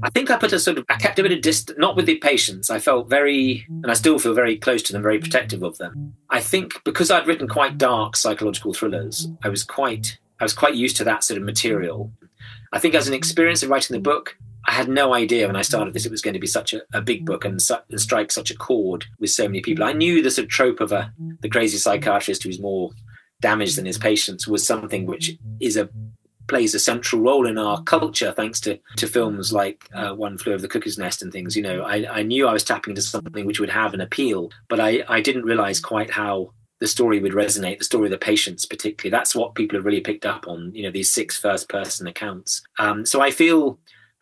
I think I kept a bit of distance, not with the patients. I felt and I still feel very close to them, very protective of them. I think because I'd written quite dark psychological thrillers, I was quite used to that sort of material. I think as an experience of writing the book, I had no idea when I started this it was going to be such a big book and strike such a chord with so many people. I knew the sort of trope of the crazy psychiatrist who's more damaged than his patients was something which plays a central role in our culture, thanks to films like One Flew Over the Cuckoo's Nest and things. I knew I was tapping into something which would have an appeal, but I didn't realize quite how the story would resonate, the story of the patients particularly. That's what people have really picked up on, these 6 first-person accounts. So I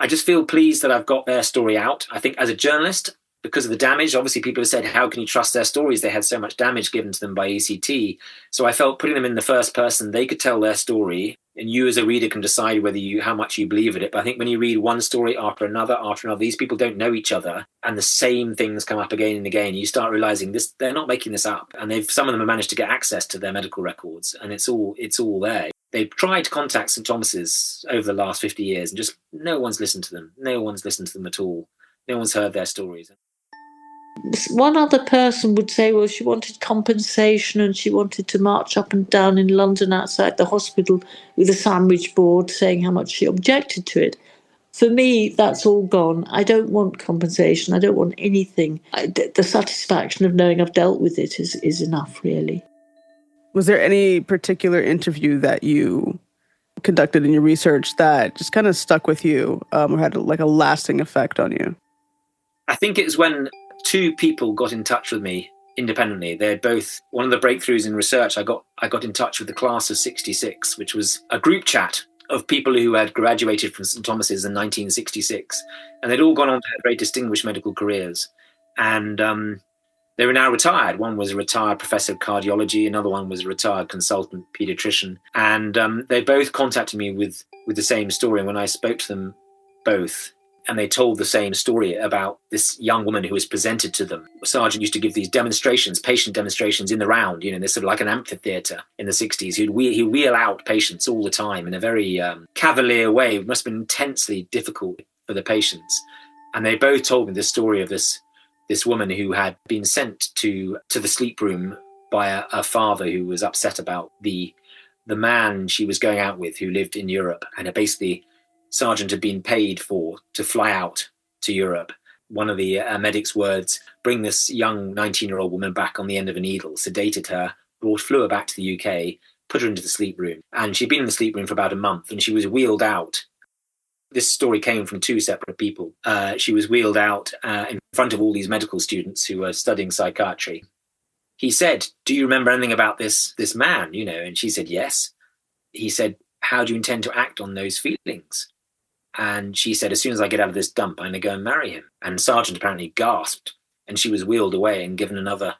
just feel pleased that I've got their story out. I think as a journalist, because of the damage, obviously people have said, how can you trust their stories? They had so much damage given to them by ECT. So I felt putting them in the first person, they could tell their story, and you as a reader can decide how much you believe in it. But I think when you read one story after another, these people don't know each other, and the same things come up again and again. You start realizing they're not making this up, and some of them have managed to get access to their medical records, and it's all there. They've tried to contact St Thomas's over the last 50 years, and just no one's listened to them. No one's listened to them at all. No one's heard their stories. One other person would say, well, she wanted compensation and she wanted to march up and down in London outside the hospital with a sandwich board saying how much she objected to it. For me, that's all gone. I don't want compensation. I don't want anything. The satisfaction of knowing I've dealt with it is enough, really. Was there any particular interview that you conducted in your research that just kind of stuck with you or had like a lasting effect on you? I think it's when two people got in touch with me independently. They're both one of the breakthroughs in research. I got in touch with the class of 66, which was a group chat of people who had graduated from St. Thomas's in 1966, and they'd all gone on to have very distinguished medical careers. And they were now retired. One was a retired professor of cardiology, another one was a retired consultant pediatrician, and they both contacted me with the same story. And when I spoke to them both, and they told the same story about this young woman who was presented to them. Sargant used to give these demonstrations, patient demonstrations in the round, this sort of like an amphitheatre in the 60s. He'd wheel out patients all the time in a very cavalier way. It must have been intensely difficult for the patients. And they both told me the story of this woman who had been sent to the sleep room by a father who was upset about the man she was going out with who lived in Europe, and basically Sargant had been paid to fly out to Europe. One of the medic's words, bring this young 19-year-old woman back on the end of a needle, sedated her, flew her back to the UK, put her into the sleep room. And she'd been in the sleep room for about a month, and she was wheeled out. This story came from two separate people. She was wheeled out in front of all these medical students who were studying psychiatry. He said, do you remember anything about this man? And she said, yes. He said, how do you intend to act on those feelings? And she said, as soon as I get out of this dump, I'm going to go and marry him. And Sargant apparently gasped, and she was wheeled away and given another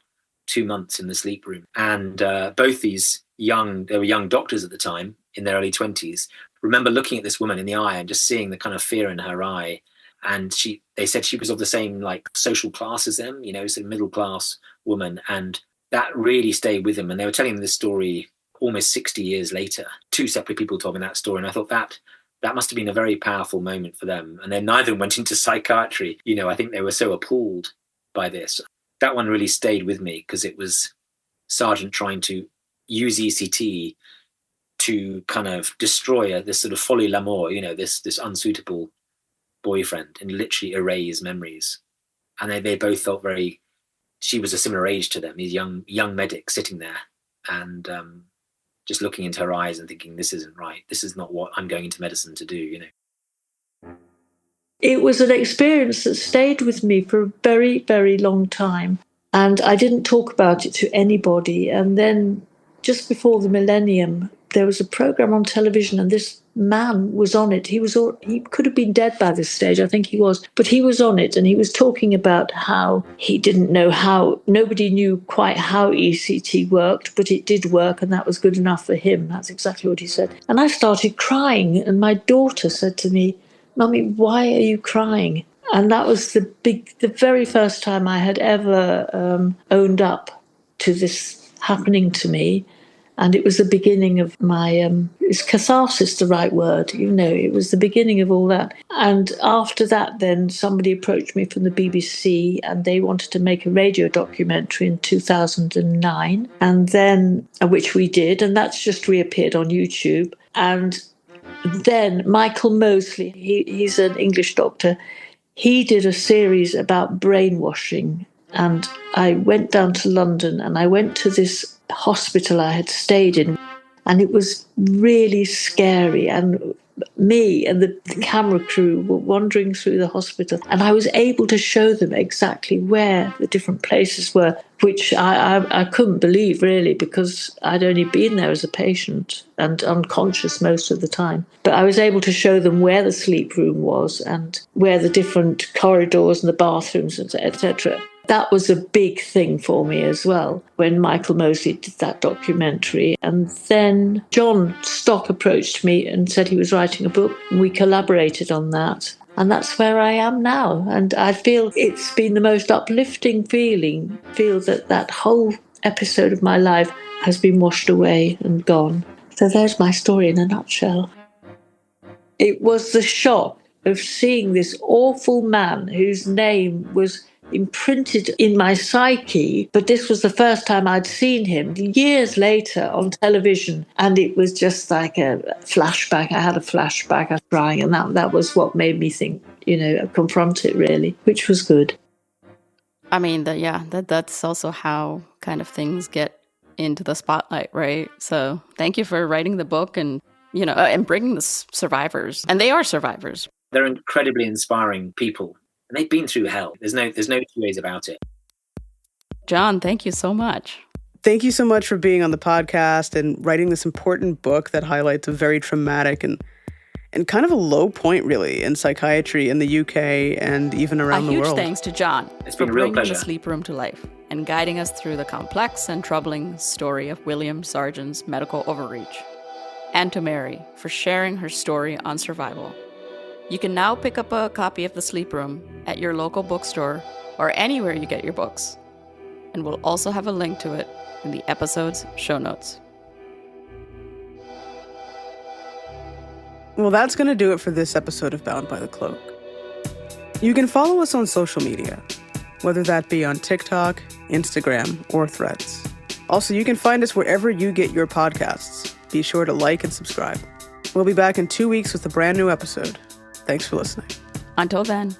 2 months in the sleep room. And both these they were young doctors at the time, in their early 20s, remember looking at this woman in the eye and just seeing the kind of fear in her eye. And they said she was of the same social class as them, sort of middle class woman. And that really stayed with them. And they were telling this story almost 60 years later. Two separate people told me that story. And I thought that must have been a very powerful moment for them. And then neither went into psychiatry. I think they were so appalled by this. That one really stayed with me because it was Sargant trying to use ECT to kind of destroy this sort of folie l'amour, this unsuitable boyfriend, and literally erase memories. And they both felt she was a similar age to them, these young medics sitting there and just looking into her eyes and thinking, this isn't right. This is not what I'm going into medicine to do, It was an experience that stayed with me for a very, very long time. And I didn't talk about it to anybody. And then just before the millennium, there was a program on television and this man was on it. He could have been dead by this stage, I think he was, but he was on it and he was talking about how he didn't know nobody knew quite how ECT worked, but it did work and that was good enough for him. That's exactly what he said. And I started crying and my daughter said to me, Mummy, why are you crying? And that was the very first time I had ever owned up to this happening to me. And it was the beginning of my, is catharsis the right word? It was the beginning of all that. And after that, then somebody approached me from the BBC and they wanted to make a radio documentary in 2009, and then, which we did, and that's just reappeared on YouTube. And then Michael Mosley, he's an English doctor, he did a series about brainwashing. And I went down to London and I went to this hospital I had stayed in, and it was really scary. And me and the camera crew were wandering through the hospital, and I was able to show them exactly where the different places were, which I couldn't believe really, because I'd only been there as a patient and unconscious most of the time. But I was able to show them where the sleep room was and where the different corridors and the bathrooms, etc. That was a big thing for me as well when Michael Mosley did that documentary. And then Jon Stock approached me and said he was writing a book, and we collaborated on that. And that's where I am now. And I feel it's been the most uplifting feeling, that whole episode of my life has been washed away and gone. So there's my story in a nutshell. It was the shock of seeing this awful man whose name was imprinted in my psyche, but this was the first time I'd seen him years later on television, and it was just like a flashback. I had a flashback, I was crying, and that was what made me think, confront it really, which was good. I mean, that's also how kind of things get into the spotlight, right? So thank you for writing the book and bringing the survivors, and they are survivors. They're incredibly inspiring people. And they've been through hell. There's no two ways about it. Jon, thank you so much. Thank you so much for being on the podcast and writing this important book that highlights a very traumatic and kind of a low point, really, in psychiatry in the UK and even around the world. A huge thanks to Jon been a real bringing pleasure. The Sleep Room to life and guiding us through the complex and troubling story of William Sargant's medical overreach. And to Mary for sharing her story on survival. You can now pick up a copy of The Sleep Room at your local bookstore or anywhere you get your books. And we'll also have a link to it in the episode's show notes. Well, that's going to do it for this episode of Bound by the Cloak. You can follow us on social media, whether that be on TikTok, Instagram, or Threads. Also, you can find us wherever you get your podcasts. Be sure to like and subscribe. We'll be back in 2 weeks with a brand new episode. Thanks for listening. Until then,